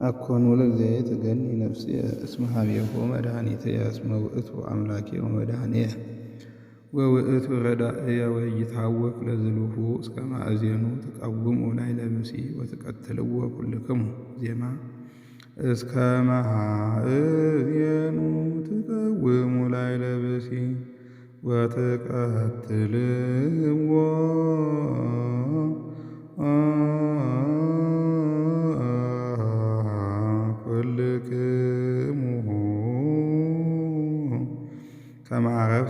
አኮኑ ለእግዚአብሔር ትገኒ ነፍስየ እስመ ኀቤሁ መድኃኒትየ እስመ ውእቱ አምላክየ ወመድኃኒየ ወውእቱ ረዳእየ ወኢይትሐወክ ለዝሉሁ እስከ ማእዜኑ ትቀውሙ ላዕለ ብእሲ ወትቀትልዎ ኩልክሙ። ዜማ እስከ ማእዜኑ ትቀውሙ ላዕለ ብእሲ ወትቀትልዎ ኩልክሙ ከመ ዓረብ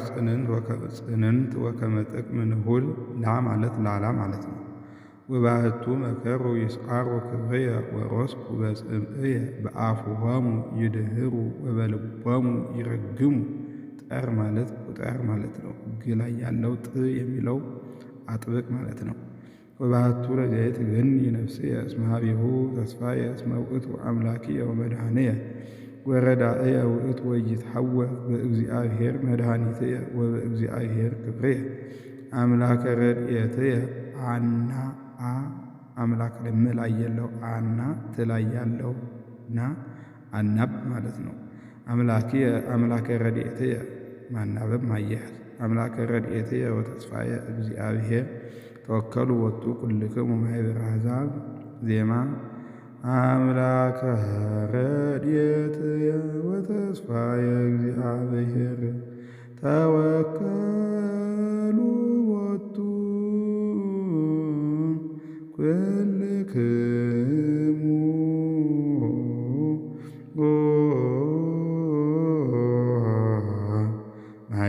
ጽንንት ወከመ ጥቅም ንሁል ላ ማለት ላላ ማለት ነው። ወባሕቱ መከሩ ይስዓሩ ክብርየ ወሮስኩ በጽምዕየ በአፉሆሙ ይድህሩ ወበልቦሙ ይረግሙ። ጠር ማለት ቁጠር ማለት ነው። ሕግ ላይ ያለው ጥ የሚለው አጥብቅ ማለት ነው። ወባሕቱ ለእግዚአብሔር ትገኒ ነፍስየ እስመ ኀቤሁ ተስፋየ እስመ ውእቱ አምላክየ ወመድኃኒየ ወረዳእየ ውእቱ ወኢይትሐወክ በእግዚአብሔር መድኃኒትየ ወበእግዚአብሔር ክብርየ አምላከ ረድኤትየ አና አምላክ ለመ ላይ ያለው አና ትላይ ያለው ና አናብ ማለት ነው። አምላከ ረድኤትየ ማናበብ ማያያዝ አምላከ ረድኤትየ ወተስፋየ እግዚአብሔር ተወከሉ ወጡ ኩልክሙ ማኅበረ አሕዛብ። ዜማ አምላከ ረድኤትየ ወተስፋየ እግዚአብሔር ተወከሉ ወጡ ኩልክሙ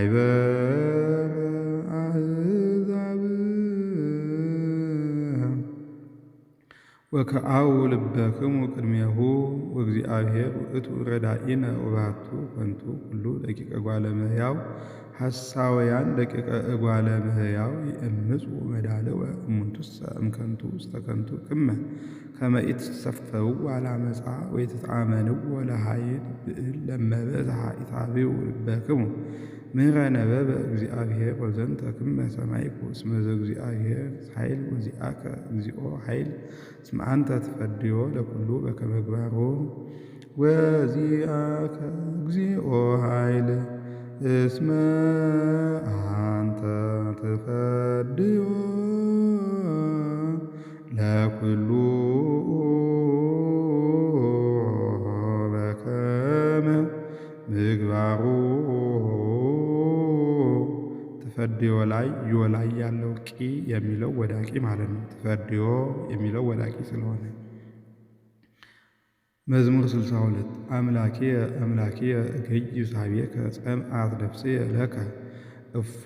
ማኅበረ አሕዛብ ወከአው ልበክሙ ቅድሜሁ ወእግዚአብሔር ውእቱ ረዳኢነ ወባሕቱ ኮንቱ ኩሉ ደቂቀ እጓለ እመሕያው ሐሳውያን ደቂቀ እጓለ እመሕያው ይእምፁ መዳልወ እሙንቱሰ እምከንቱ ውስተ ከንቱ ቅመ ከመ ኢትሰፈው አላመፃ ወይትትአመንዎ ለኃይል ብዕል ለመበዝሐ ኢታብዩ ልበክሙ ምሕረ ነበበ እግዚአብሔር ወዘንተ ክመ ሰማይኩ እስመ ዘእግዚአብሔር ኃይል ወዚአከ እግዚኦ ኃይል እስመ አንተ ትፈድዮ ለኩሉ በከመ ምግባሮ ወዚአከ እግዚኦ ኃይል እስመ አንተ ትፈድዮ ለኩሉ በከመ ምግባሩ። ትፈድዮ ላይ ዮላይ ያለው ቂ የሚለው ወዳቂ ማለት ነው። ትፈድዮ የሚለው ወዳቂ ስለሆነ። መዝሙር 62 አምላኬየ አምላኬየ እገይ ሳቤከ ጸምአት ነፍስየ ለከ እፎ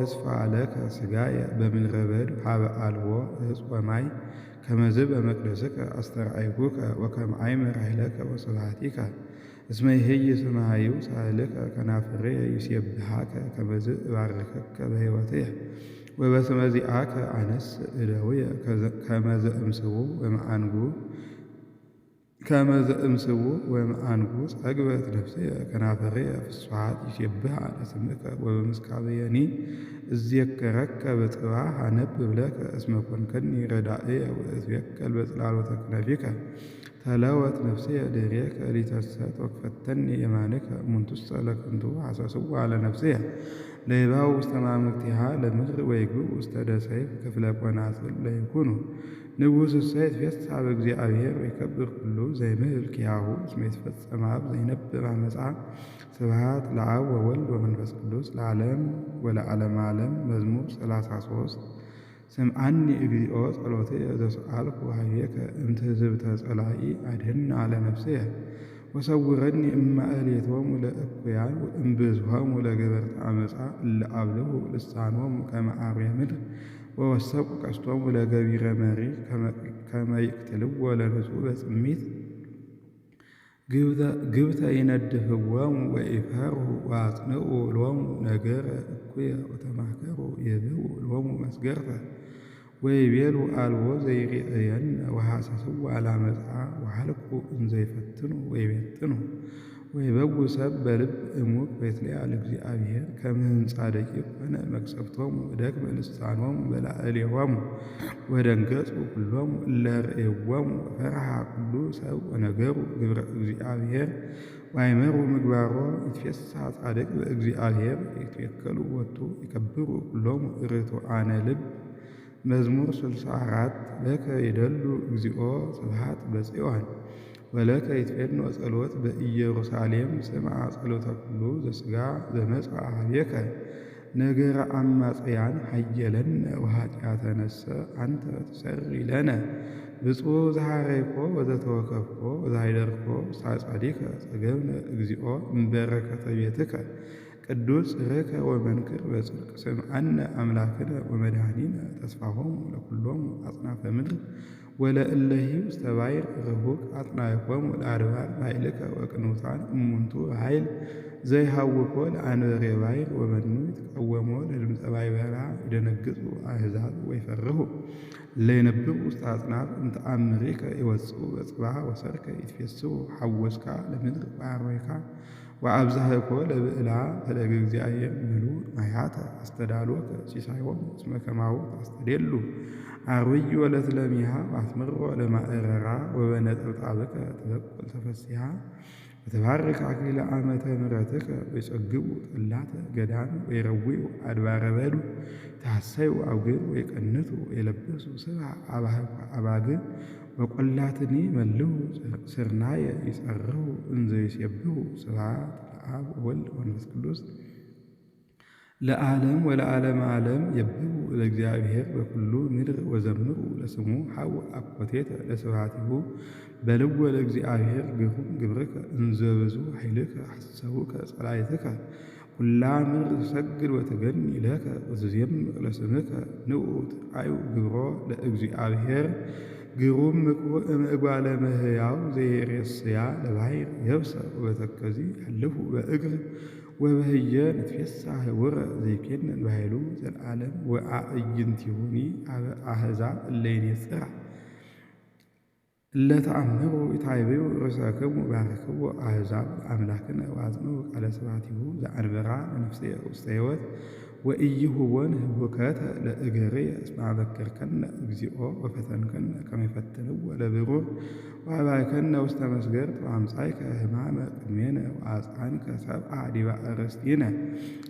እስፋ ለከ ሥጋየ በምድረ በድ ሀበ አልቦ ዕፅ ወማይ ከመዝ በመቅደስከ አስተርአይኩከ ወከመ አእምር ኃይለከ ወስብሐቲከ እስመ ይሄይ ሰማዩ ሳህልከ ከናፍሬየ ይሴብሐከ ከመዝ እባርከከ በሕይወትየ ወበስመ ዚአከ አነስእ እደውየ ከመ ዘእምስቡ ወእምአንጉ ጸግበት ነፍስየ ከናፍሬየ ፍስሓት ይሴብሐ ለስምከ ወበምስካበየኒ እዜከረከ በጽባሕ አነብብ ለከ እስመ ኮንከኒ ረዳእየ ወእትቤከል በጽላሎተ ክነፊከ ተለወት ነፍስየ ድኅሬከ ሊተሰጥ ወክፈተኒ የማንከ እሙንቱሰ ለከንቱ ሐሰስዋ ለነፍስየ ለይባው ውስተ ማምክቲሃ ለምድር ወይግቡ ውስተ ደሰይፍ ክፍለ ቆናጽል ለይኩኑ ንጉሥ እሰይ ይትፌስሕ በእግዚአብሔር ወይከብር ኩሉ ዘይምህል ኪያሁ እስመ ይትፈጸም አብ ዘይነብብ አመፃ። ስብሐት ለአብ ወወልድ ወመንፈስ ቅዱስ ለዓለም ወለዓለመ ዓለም። መዝሙር 33 ስምዓኒ እግዚኦ ጸሎትየ ዘሰአልኩ ኀቤከ እምትሕዝብተ ጸላኢ አድኅና ለነፍስየ ወሰውረኒ እማእሌቶሙ ለእኩያን ወእምብዝሖሙ ለገበርተ አመፃ እለ አብልዑ ልሳኖሙ ከመ አርዌ ምድር ወወሰቁ ቀስቶሙ ለገቢረ መሪ ከመ ይቅትልዎ ለንጹሕ በጽሚት ግብተ ይነድፍዎሙ ወኢፈርሁ ወአጽንዑ ሎሙ ነገረ እኩየ ወተማከሩ ይብኡ ሎሙ መስገርተ ወይቤሉ አልቦ ዘይሬእየነ ወሐሰስዎ አላመጻ ወሐልቁ እንዘይፈትኑ ወይቤጥኑ ወይበጉ ሰብ በልብ እሙቅ ቤትልያ ለእግዚአብሔር ከመ ህንጻ ደቂቅ ኮነ መቅሰፍቶሙ ወደክመ ልሳኖሙ በላዕሌሆሙ ወደንገጹ ኩሎሙ እለ ርእይዎሙ ፈርሃ ኩሉ ሰብ ወነገሩ ግብረ እግዚአብሔር ወአይመሩ ምግባሮ ይትፌስሕ ጻድቅ በእግዚአብሔር ይትወከሉ ወቱ ይከብሩ ኩሎሙ ርቱዓነ ልብ። መዝሙር 64 ለከ ይደሉ እግዚኦ ስብሐት በጽዮን ወለከ ይትፌኖ ጸሎት በኢየሩሳሌም ስምዐ ጸሎተ ኩሉ ዘሥጋ ዘመጽአ ኀቤከ ነገረ አማጽያን ሀየለነ ወኃጢአተ ነሰ አንተ ትሠሪ ለነ ብፁዕ ዘሐረይኮ ወዘተወከፍኮ ወዘሃይደርኮ ሳጻዲከ ጸገብነ እግዚኦ እምበረከተ ቤትከ ቅዱስ ጽርሕከ ወመንክር በጽድቅ ስምዐነ አምላክነ ወመድኃኒነ ተስፋሆሙ ለኵሎሙ አጽናፈ ምድር ወለእለሂ ውስተ ባሕር ርሁቅ አጽናዕኮሙ ለአድባር ባሕልከ ወቅኑታን እሙንቱ ኃይል ዘይሃውኮ ለአንበሬ ባሕር ወመኑ ይትቃወሞ ለድምፀ ባሕበራ ይደነግጹ አሕዛብ ወይፈርሁ እለ ይነብሩ ውስተ አጽናፍ እንተ አምሪከ ይወጽኡ በጽባሕ ወሰርከ ይትፌስሑ ሐወስካ ለምድር ወአርዌካ ወአብዛህኮ ለብዕላ ፈለገ እግዚአብሔር ምሉእ ማያተ አስተዳሎከ ሲሳዮሙ እስመ ከማሁ ታስተዴሉ አርውይ ወለትለሚሃ ወአስምሮ ለማእረራ ወበነጠብጣብከ ትበቁል ተፈሲሃ ወተባርክ አክሊለ ዓመተ ምሕረትከ ወይጸግቡ ጠላተ ገዳም ወይረዊዑ አድባረ በዱ ተሐሰዩ አውግር ወይቀንቱ የለበሱ ስብሐ አባግዕ ወቈላትኒ መልሁ ስርናየ ይጸርሁ እንዘ ይሴብሑ ስብሐት ለአብ ወወልድ ወመንፈስ ቅዱስ ለዓለም ወለዓለመ ዓለም የብቡ ለእግዚአብሔር በኩሉ ምድር ወዘምሩ ለስሙ ሐው አኮቴተ ለስብሐቲሁ በልወ ለእግዚአብሔር ግሩም ግብርከ እንዘ ብዙ ኃይልከ ሐሰቡከ ጸላእትከ ኩላ ምድር ትሰግድ ወትገኒ ለከ ወትዜምር ለስምከ ንዑ ትርአዩ ግብሮ ለእግዚአብሔር ግሩም ምክሩ እምእጓለ እመሕያው ዘይሬስያ ለባሕር የብሰ ወበተከዚ ያልፉ በእግር ወበህየ ንትፌስሕ ህቡረ ዘይኬነን በኃይሉ ዘለዓለም ወአዕይንቲሁኒ አሕዛብ እለ ይኔጽራ እለ ተአምሩ ይታይብዩ ርእሰክሙ ባርክዎ አሕዛብ አምላክነ ወአጽንዑ ቃለ ስብሐቲሁ ዘአንበራ ለነፍስየ ውስተ ሕይወት ወኢይሁቦን ህቡከተ ለእገርየ እስመ አመከርከነ እግዚኦ ወፈተንከነ ከመ ይፈትንዎ ለብሩር ወአባእከነ ውስተ መስገድ ወአምጻእከ ሕማመ ቅድሜነ ወአጽአንከ ሰብአ ዲበ አርእስቲነ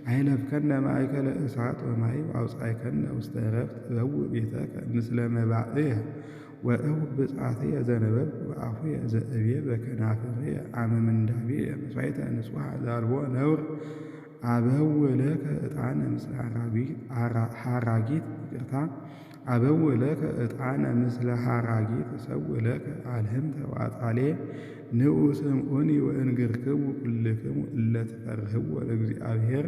አይለፍከነ ማእከለ እሳት ወማይ ወአውጻእከነ ውስተ ዕረፍት እበውእ ቤተከ ምስለ መባእየ ወእሁ ብፅዓትየ ዘነበብኩ በአፉየ ዘእብየ በከናፍርየ አመ ምንዳቤየ መሥዋዕተ ንጹሐ ዘአልቦ ነውር አበው ለከ ዕጣነ ምስለ ሐራጊት ይቅርታ አበው ለከ ዕጣነ ምስለ ሐራጊት እሰው ለከ አልህምተ ወአጣሌ ንዑ ስምዑኒ ወእንግርክሙ ኩልክሙ እለ ትፈርህዎ ለእግዚአብሔር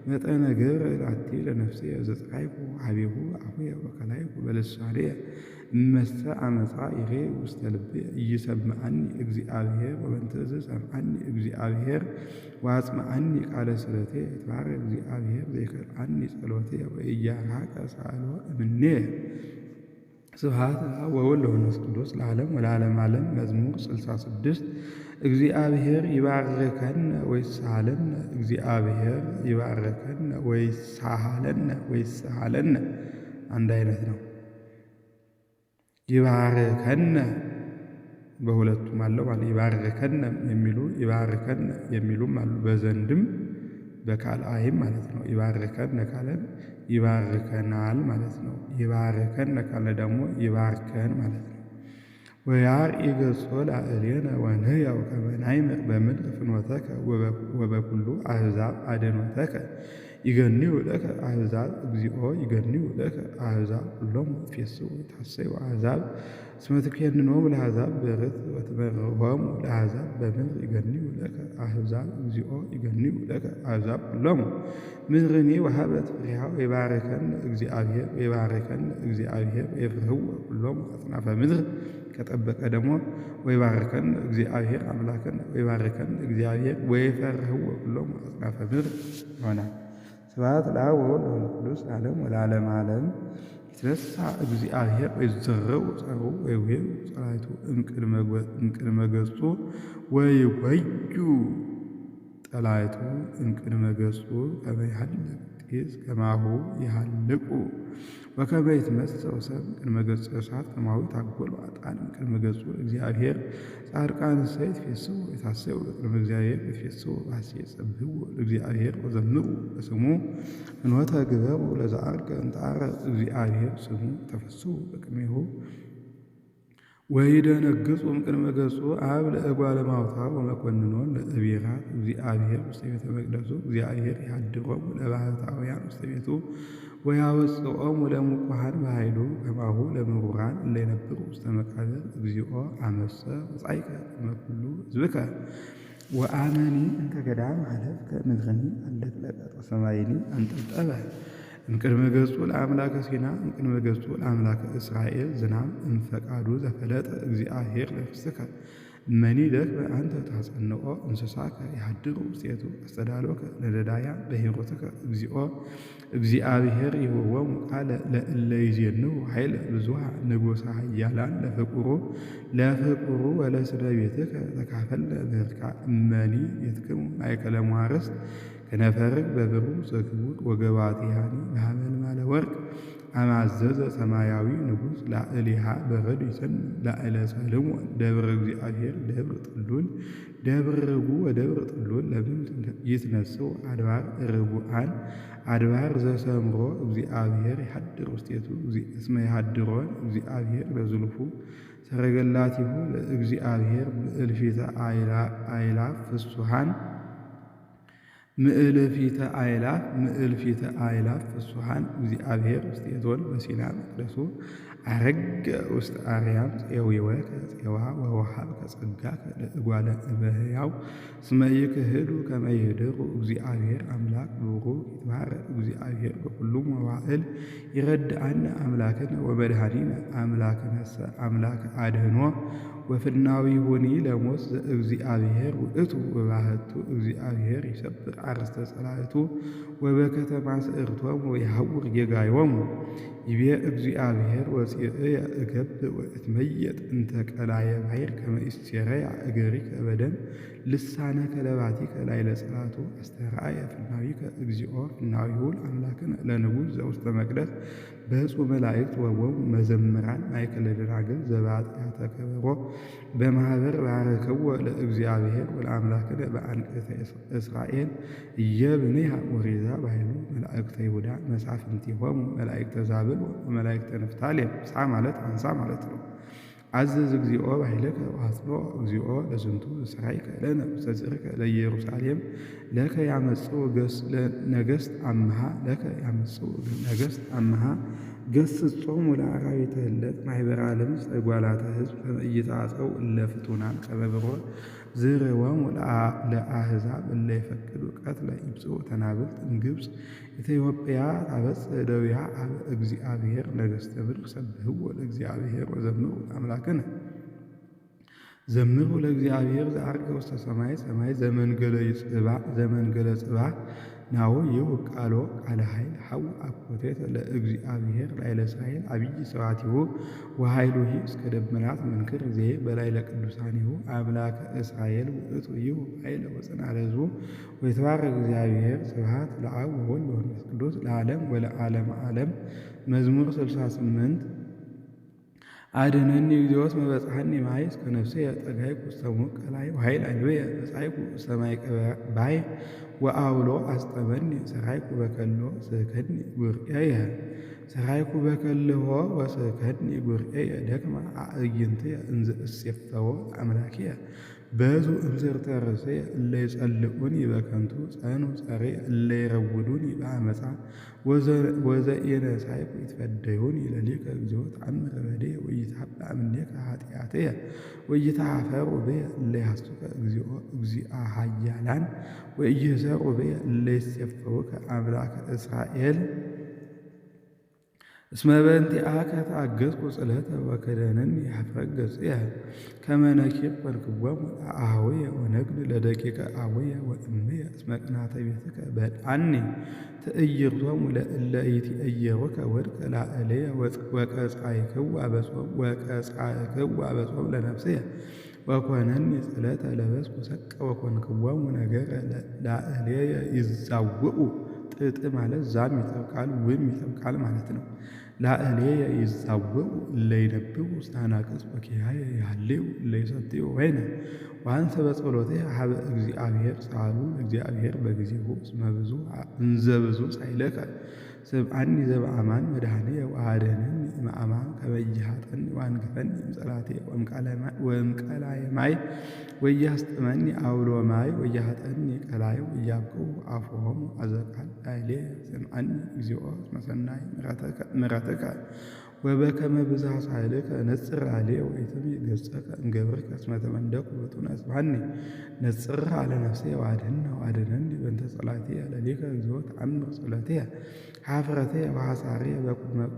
መጠነ ገብረ ላቲ ለነፍስየ ዘጽራይኩ ኀቤሁ አፉየ ወከላይኩ በልሳንየ እመሰ አመፃ ይሬ ውስተ ልብየ ኢይሰምዐኒ እግዚአብሔር ወበእንተዝ ሰምዐኒ እግዚአብሔር ወአጽምዐኒ ቃለ ስእለቴ ይትባረክ እግዚአብሔር ዘይከልአኒ ጸሎትየ ወኢያርሐቀ ሳእሎ እምኔየ። ስብሐት ለአብ ወወልድ ወመንፈስ ቅዱስ ለዓለም ወለዓለመ ዓለም። መዝሙር 66 እግዚአብሔር ይባርከነ ወይሳሃለነ እግዚአብሔር ይባርከነ ወይሳሃለነ አንድ አይነት ነው። ይባርከነ በሁለቱም አለው ማለት ይባርከነ የሚሉ ይባርከነ የሚሉም አሉ። በዘንድም በካልአይም ማለት ነው። ይባርከነ ካለ ይባርከናል ማለት ነው። ይባርከነ ካለ ደግሞ ይባርከን ማለት ነው። ወያርኢ ገጾ ላዕሌነ ወንሕያው ከመ ናይምር በምድር ፍኖተከ ወበኩሉ አሕዛብ አድኅኖተከ ይገንዩ ለከ አሕዛብ እግዚኦ ይገንዩ ለከ አሕዛብ ኩሎሙ ይትፌስሑ ይትሐሰዩ አሕዛብ እስመ ትኬንኖሙ ለአሕዛብ በርትዕ ወትመርሖሙ ለአሕዛብ በምድር ይገንዩ ለከ አሕዛብ እግዚኦ ይገንዩ ለከ አሕዛብ ኩሎሙ ምድርኒ ወሀበት ፍሬሃ ወይባርከነ እግዚአብሔር ወይፍርህዎ ኩሎሙ አጽናፈ ምድር። ከጠበቀ ደግሞ ወይባርከነ እግዚአብሔር አምላክነ ወይባርከነ እግዚአብሔር ወይፈርህዎ ኩሎሙ አጽናፈ ምድር ይሆናል። ስብሐት ለአብ ወወልድ ወመንፈስ ቅዱስ ለዓለም ወለዓለመ ዓለም። ይትነሣ እግዚአብሔር ወይዘረው ጸሩ ወይቤሉ ጸላእቱ እምቅድመ ገጹ ወይጎዩ ጠላእቱ እምቅድመ ገጹ ከመ ይሃልቅ ጢስ ከማሁ ይሃልቁ ወከመ ይትመሰው ሰብእ እምቅድመ ገጸ እሳት ከማሁ ይታጐሉ ኃጥአን እምቅድመ ገጹ እግዚአብሔር ጻድቃንሰ ይትፌስሑ ወይትሐሰዩ በቅድመ እግዚአብሔር ይትፌስሑ በሐሴት ይጸብሕዎ ለእግዚአብሔር ወዘምሩ በስሙ ፍኖተ ግበሩ ለዘዐርገ እንተዐረ እግዚአብሔር ስሙ ተፈስሑ በቅድሜሁ ወይደነግጹ እምቅድመ ገጹ አብ ለእጓለ እማውታ ወመኰንኖን ለእቤራት እግዚአብሔር ውስተ ቤተ መቅደሱ እግዚአብሔር ይሃድሮሙ ለባሕታውያን ውስተ ቤቱ ወያወጽኦሙ ለምኩሃን በኃይሉ ከማሁ ለምሩራን እለ ይነብሩ ውስተ መቃብር እግዚኦ አመሰ ወጻእከ ቅድመ ኩሉ ሕዝብከ ወአመኒ እንተ ገዳም ሀለፍከ ምድርኒ አለቅለቀ ሰማይኒ አንጠልጠበ እምቅድመ ገጹ ለአምላከ ሲና እምቅድመ ገጹ ለአምላከ እስራኤል ዝናም እምፈቃዱ ዘፈለጠ እግዚአብሔር ለርእስከ እመኒ ደክመ አንተ ታጸንኦ እንስሳከ ይሃድሩ ውስቴቱ አስተዳሎከ ለነዳያን በሂሩትከ እግዚኦ እግዚአብሔር ይሁቦሙ ቃለ ለእለ ይዜንው ኃይለ ብዙኃ ንጉሠ ኃያላን ለፍቁሩ ወለስነ ቤትከ ተካፈልነ ብርካ እመኒ ቤትክሙ ማእከለ መዋርስት ከነፈርግ በብሩር ዘክቡር ወገባትያኒ በሐመልማለ ወርቅ አማዘዘ ሰማያዊ ንጉሥ ላዕሌሃ በረድ ይሰን ላዕለ ሰሎሞን ደብረ እግዚአብሔር ደብረ ጥሉል ደብረ ርጉ ወደብረ ጥሉል ለምንት ይትነሥኡ አድባር ርጉዓን አድባር ዘሰምሮ እግዚአብሔር ይሃድር ውስቴቱ እስመ ይሃድሮን እግዚአብሔር ለዝሉፉ ሰረገላቲሁ ለእግዚአብሔር ምእልፊተ አእላፍ ፍሱሃን ምእልፊተ አእላፍ ፍሱሃን እግዚአብሔር ውስቴቶን በሲና መቅደሱ አረገ ውስተ አርያም ፄዊወከ ፄዋ ወወሃብከ ጸጋከ ለእጓለ እመሕያው እስመ ይክህዱ ከመ ይህድሩ እግዚአብሔር አምላክ ብሩክ ይትባረክ እግዚአብሔር በኩሉ መዋዕል ይረድአነ አምላክነ ወመድኃኒነ አምላክነሰ አምላክ አድኅኖ ወፍናዊሁኒ ለሞት ዘእግዚአብሔር ውእቱ ወባሕቱ እግዚአብሔር ይሰብር አርእስተ ጸላእቱ ወበከተማ ስእርቶሙ ወይሐውር ጌጋዮሙ ይቤ እግዚአብሔር ወፂእየ እገብእ ወእትመየጥ እንተ ቀላየ ባሕር ከመ ይሴረያ እገሪከ በደም ልሳነከ ለባቲከ ላዕለ ጸላቱ አስተርአየ ፍናዊከ እግዚኦ ፍናዊሁ ለአምላክነ ለንጉሥ ዘውስተ መቅደስ በዕፁ መላእክት ወቦሙ መዘምራን ማእከለ ደናግል ዘበኃጢአተ ከበሮ በማኅበር ባረክዎ ለእግዚአብሔር ወለአምላክነ በአንቅዕተ እስራኤል እየብንያ ወሬዛ ባሕሉ መላእክተ ይሁዳ መሳፍንቲሆሙ መላእክተ ዛብል ወመላእክተ ንፍታሌም ሳ ማለት አንሳ ማለት ነው። አዘዝ እግዚኦ ባሕለከ ወአጽንዖ እግዚኦ ለዝንቱ ሥራይከ ለነ ውስተ ጽርከ ለኢየሩሳሌም ለከ ያመጽኡ ነገሥት አምሃ ገሥጾሙ ለአራዊተ ህለት ማኅበረ ዓለም እጓላተ ሕዝብ ከመ ኢይትዓፀው እለ ፍቱናን ከመ ብሩር ዝርወሙ ለአሕዛብ እለ ይፈቅዱ ቀትለ ይምጽኡ ተናብልት እምግብፅ ኢትዮጵያ ታበጽሕ እደዊሃ ኀበ እግዚአብሔር ነገሥተ ምድር ሰብሕዎ ለእግዚአብሔር ወዘምሩ ለአምላክነ ዘምሩ ለእግዚአብሔር ዘዐርገ ውስተ ሰማይ ዘመንገለ ጽባሕ ናሁ ይሁብ ቃሎ ቃለ ኃይል ሐው አኮቴተ ለእግዚአብሔር ላዕለ እስራኤል አብይ ስብሐቲሁ ወኃይሉሂ እስከ ደመናት መንክር ዜ በላዕለ ቅዱሳኒሁ አምላከ እስራኤል ውእቱ ይሁብ ኃይለ ወጽንዓ ለሕዝቡ ወይትባረክ እግዚአብሔር ስብሐት ለአብ ወወልድ ወመንፈስ ቅዱስ ለዓለም ወለዓለመ ዓለም። መዝሙር 68 አድኅነኒ እግዚኦ እስመ በጽሐኒ ማይ እስከ ነፍስየ ጠጋይኩ ውስተ ሙቅ ቀላይ ወኃይል አልብየ በጻይኩ ውስተ ማእከለ ባሕር ወአውሎ አስጠመኒ ሰራይኩ በከሎ ስእከኒ ጉርኤየ ሰራይኩ በከልሆ ወስእከኒ ጉርኤየ ደክመ አዕይንትየ እንዘ እሴፈዎ አምላክየ በዙ እምዝርተ ርእስየ እለ ይጸልዑኒ በከንቱ ጸኑ ጸርየ እለ ይረውዱኒ በአመፃ ወዘኢነሣእኩ ይትፈደዩኒ ለሊከ እግዚኦ ተአምረ በደየ ወኢይትሐበአ እምኔከ ኃጢአትየ ወኢይትኀፈሩ ብየ እለ ይሐሱከ እግዚኦ እግዚአ ኃያላን ወኢይእሰሩ ብየ እለ ይሴፈውከ አምላከ እስራኤል እስመ በእንቲአከ ተአገሥኩ ጽልሕተ ወከደነኒ ኀፍረት ገጽየ ከመ ነኪር ኮንክዎሙ ለአኀውየ ወነግድ ለደቂቀ አቡየ ወእምየ እስመ ቅንዓተ ቤትከ በልዐኒ ትዕይርቶሙ ለእለ ኢትዔየሩከ ወድቀ ላዕሌየ ወቀጻእክዋ በጾም ለነፍስየ ወኮነኒ ጽልሕተ ለበስኩ ሰቀ ወኮንክዎሙ ነገረ ላዕሌየ ይዛውዑ። ጥጥ ማለት ዛም ይጠብቃል ውም ይጠብቃል ማለት ነው። ላዕሌየ ይዛውዑ እለ ይነብቡ ውስተ አናቅጽ ወኪያየ ይሃልዩ እለ ይሰትዩ ወይነ ወአንሰ በጸሎትየ ሀበ እግዚአብሔር ሳሉ እግዚአብሔር በጊዜሁ እንዘ ብዙ ሣይለከ ስምዓኒ ዘበአማን መድኃኒየ ወአድኅነኒ እምአማን ከመ ኢይሃጠኒ ወአንግፈኒ እምጸላትየ ወእምቀላየ ማይ ወኢያስጥመኒ አውሎ ማይ ወኢያሃጠኒ ቀላዩ ወኢያብቅዑ አፍሆሙ አዘቃል ላዕሌየ ስምዓኒ እግዚኦ እስመ ሰናይ ምሕረትከ ወበከመ ብዝኃ ሣህልከ ነጽር ላዕሌየ ወኢትምይእ ገጸከ እምገብርከ እስመ ተመንደቅሁ ፍጡነ ስብሐኒ ነጽርሃ ለነፍስየ ወአድኅነኒ በእንተ ጸላትየ ለሊከ እግዚኦ ተአምር ጸሎትየ ኀፍረትየ ወሐሳርየ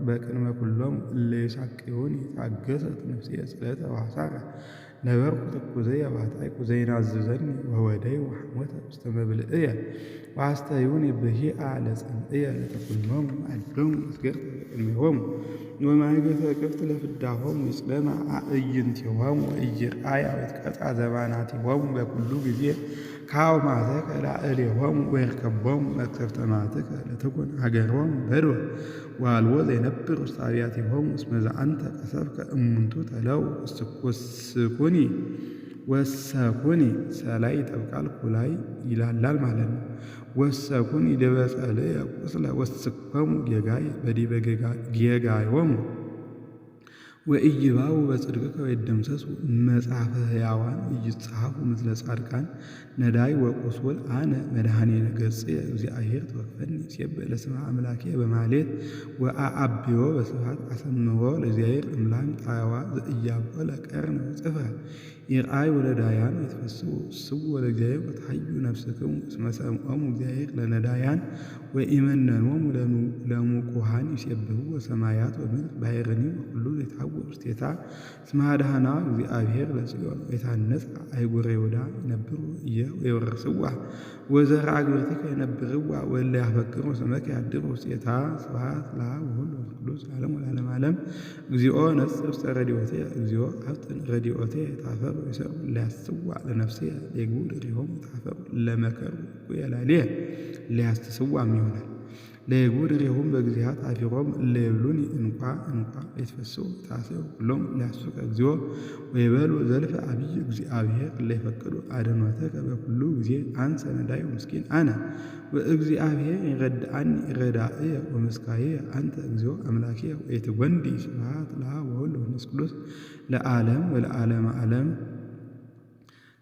በቅድመ ኩሎሙ እለ ይሳቅዩኒ ታገሰት ነፍስየ ጽልሕተ ወሐሳረ ነበርኩ ትኩዘየ ባሕታይኩ ዘይናዝዘኒ ወወደዩ ሐሞተ ውስተ መብልዕየ ወአስተዩኒ ብሂአ ለጸምዕየ ለተኩሎሙ አዶሙ መስገድተ በቅድሜሆሙ ወማኅሌተ እቅፍት ለፍዳሆሙ ይጽለማ አዕይንቲሆሙ ወኢይርአያ ወይትቀጽዓ ዘባናቲሆሙ በኩሉ ጊዜ ካው ማተከ ላዕሌሆሙ ወይርከቦሙ መቅሰፍተ መዓትከ ለትኩን ሀገሮሙ በድወ ወአልቦ ዘይነብር ውስተ አብያቲሆሙ እስመ ዘአንተ ቀሰፍከ እሙንቱ ተለው ወሰኩኒ ሰላይ ይጠብቃል ኩላይ ይላላል ማለት ነው። ወሰኩኒ ዲበ ጸልየ ቁስለ ወስኮሙ ጌጋይ በዲበ ጌጋዮሙ ወኢይባኡ በጽድቅከ ወይደምሰሱ መጽሐፈ ሕያዋን ኢይጻሐፉ ምስለ ጻድቃን ነዳይ ወቁስል አነ መድኃኒነ ገጽየ እግዚአብሔር ተወክፈኒ ሲበለ ስመ አምላክየ በማኅሌት ወአአብዮ በስብሐት አሰምሮ ለእግዚአብሔር እምላም ጣዕዋ ዘኢያብቆለ ቀርነ ወጽፍረ ይርአዩ ለዳያን ወይትፈስሑ ስቡ ለእግዚአብሔር ወተሐዩ ነፍስክሙ እስመ ሰምዖሙ እግዚአብሔር ለነዳያን ወኢመነኖሙ ለሙቁሃን ይሴብሕዎ ሰማያት ወምድር ባሕርኒ ወኩሉ ዘይትሐወር ውስቴታ እስመ አድኀና እግዚአብሔር ለጽዮን ወይታነጻ አህጉረ ይሁዳ ይነብሩ እየ ወይወርስዋ ወዘርአ ግብርቲከ ይነብርዋ ወእለ ያፈቅሩ ስመከ ያድሩ ውስቴታ ስብሐት ለአብ ወወልድ ወመንፈስ ቅዱስ ለዓለሙ ለዓለመ ዓለም። እግዚኦ ነጽር ውስተ ረድኤትየ እግዚኦ አፍጥን ረድኤትየ ታፈሩ ይሠሩ ለያስጽዋ ለነፍስየ የግቡ ድሪሆሙ ታፈሩ ለመከሩ እኩየ ላዕሌየ ለያስተስዋም ይሆናል ለየግቡ ድሪሆሙ በግዚአ ታፊሮሙ እለ ይብሉኒ እንኳ ለይትፈስሑ ታስዩ ኩሎሙ ለያሱከ እግዚኦ ወይበሉ ዘልፈ አብይ እግዚአብሔር እለ ይፈቅዱ አድኅኖተከ በኩሉ ጊዜ አንሰ ነዳዩ ምስኪን አነ ወእግዚአብሔር ይረድአኒ ረዳእየ ወመስካየ አንተ እግዚኦ አምላክየ ወኢትጐንዲ ስብሐት ለአብ ወወልድ ወመንፈስ ቅዱስ ለዓለም ወለዓለመ ዓለም።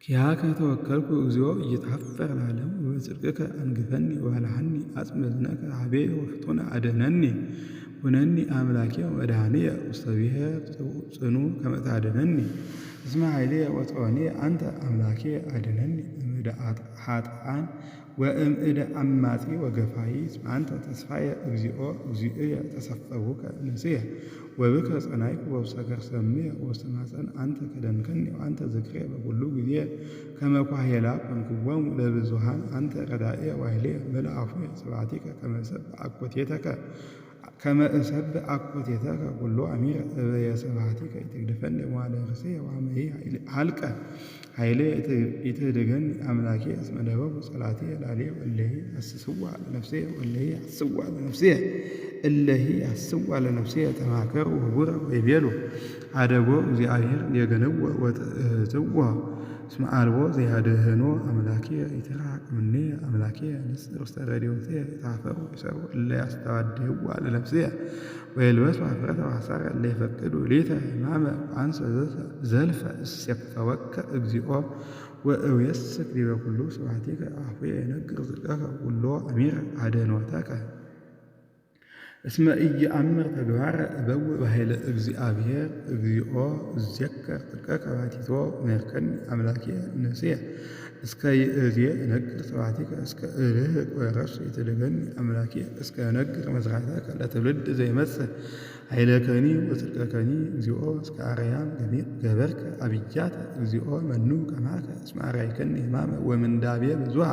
ኪያከ ተወከልኩ እግዚኦ ኢይትኀፈር ለዓለም ወበጽድቅከ አንግፈኒ ወባልሐኒ አጽመ እዝነከ ኀቤየ ወፍጡነ አድኅነኒ ሁነኒ አምላክየ ወመድኃኒየ ውስተ ብሔር ጽኑ ከመ ታድኅነኒ እስመ ኃይልየ ወጽዮንየ አንተ አምላክየ አድኅነኒ እምእደ ኃጥኣን ወእምእደ አማጺ ወገፋይ እስመ አንተ ተስፋየ እግዚኦ እግዚእየ ተሰፈውከ ንስየ ወብከ ጸናይኩ ወውስተ ከርሰ እምየ ወውስተ ማኅፀን አንተ ከደንከኒ ወአንተ ዝክርየ በኩሉ ጊዜ ከመ ኳሄላ ኮንክዎሙ ለብዙኃን አንተ ረዳእየ ወኃይልየ መልአፉየ ስብሐቲከ ከመ እሰብዕ አኮቴተከ ኩሎ አሚረ እበየ ስብሐቲከ ይትግድፈኒ መዋዕለ ርእስየ ወአመ ሀልቀ ኃይልየ ይትህድገኒ አምላክየ እስመ ነበቡ ጸላትየ ላዕሌየ እለሂ አስስዋ ለነፍስየ ተማከሩ ህቡረ ወይቤሉ አደጎ እግዚአብሔር የገነወ ወትእትዎ እስመ አልቦ ዘያድኅኖ አምላክየ ይትረሐቅ እምኔየ አምላክየ ንጽር ውስተ ረድኤትየ ታፈሩ ይሠሩ እለ ያስተዋድይዋ ለነፍስየ ወይልበሱ ኀፍረተ ወሐሳረ እለ ይፈቅዱ ሊተ ሕማመ ወአንሰ ዘልፈ እሴፈወከ እግዚኦ ወእውየስክ ዲበ ኩሉ ስብሐቲከ አፉየ ይነግር ጽድቀከ ኩሎ አሚረ አድኅኖተከ እስመ ኢየአምር ተግባረ እበው በኃይለ እግዚአብሔር እግዚኦ እዜከር ጥቀከ ባቲቶ መርከኒ አምላኬ ነስየ እስከ ይእዜ እነግር ስብሐቲከ እስከ እልህቅ ወረስ የተደገኒ አምላኬ እስከ እነግር መሥራተከ ለትውልድ ዘይመጽእ ኃይለከኒ ወጽድቀከኒ እግዚኦ እስከ አርያም ገበርከ አብያተ እግዚኦ መኑ ከማከ እስመ አርአይከኒ ሕማመ ወምንዳቤ ብዙኃ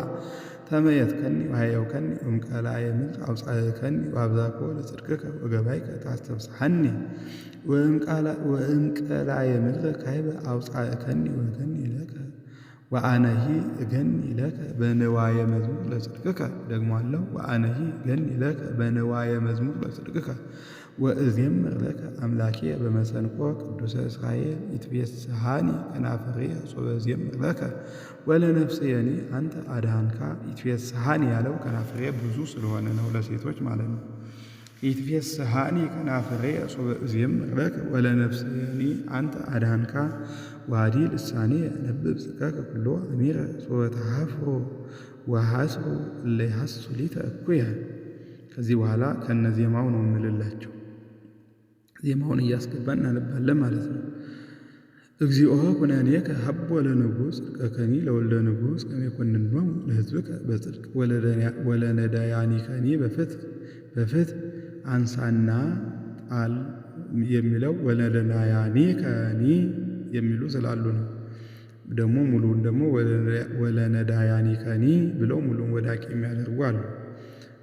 ተመየጥከኒ ወሃየውከኒ እምቀላየ ምድር አውጻእከኒ ወአብዛኮ ለጽድቅከ ወገባይከ ታስተብጽሐኒ ወእምቀላየ ምድር ካይበ አውጻእከኒ ወገኒ ለከ ወአነሂ እገኒ ለከ በንዋየ መዝሙር ለጽድቅከ። ደግሞ አለው ወአነሂ እገኒ ለከ በንዋየ መዝሙር ለጽድቅከ ወእዜምር ለከ አምላኬ በመሰንቆ ቅዱሰ እስራኤል ይትቤስሐኒ ከናፍሬየ ሶበ እዜምር ለከ ወለነፍስየኒ አንተ አድኃንካ። ይትቤስሐኒ ያለው ከናፍሬ ብዙ ስለሆነ ነው፣ ለሴቶች ማለት ነው። ይትቤስሐኒ ከናፍሬየ ሶበ እዜምር ለከ ወለነፍስየኒ አንተ አድኃንካ። ዋዲ ልሳኔ ነብብ ጽድቀከ ኩሎ አሚረ ሶበ ተሐፍሮ ወሐስሩ እለ ይሐስሱ ሊተ እኩየ። ከዚህ በኋላ ከነ ዜማው ነው የምልላቸው። ዜማውን እያስገባን እናነባለን ማለት ነው። እግዚኦ ኩነኔከ ሀቦ ለንጉሥ ጽድቀከኒ ለወልደ ንጉሥ ከመ ይኰንኖሙ ለሕዝብከ በጽድቅ ወለነዳያኒከኒ በፍትሕ አንሳና ጣል የሚለው ወለነዳያኒከኒ የሚሉ ስላሉ ነው። ደግሞ ሙሉውን ደግሞ ወለነዳያኒከኒ ብለው ሙሉውን ወዳቂ የሚያደርጉ አሉ።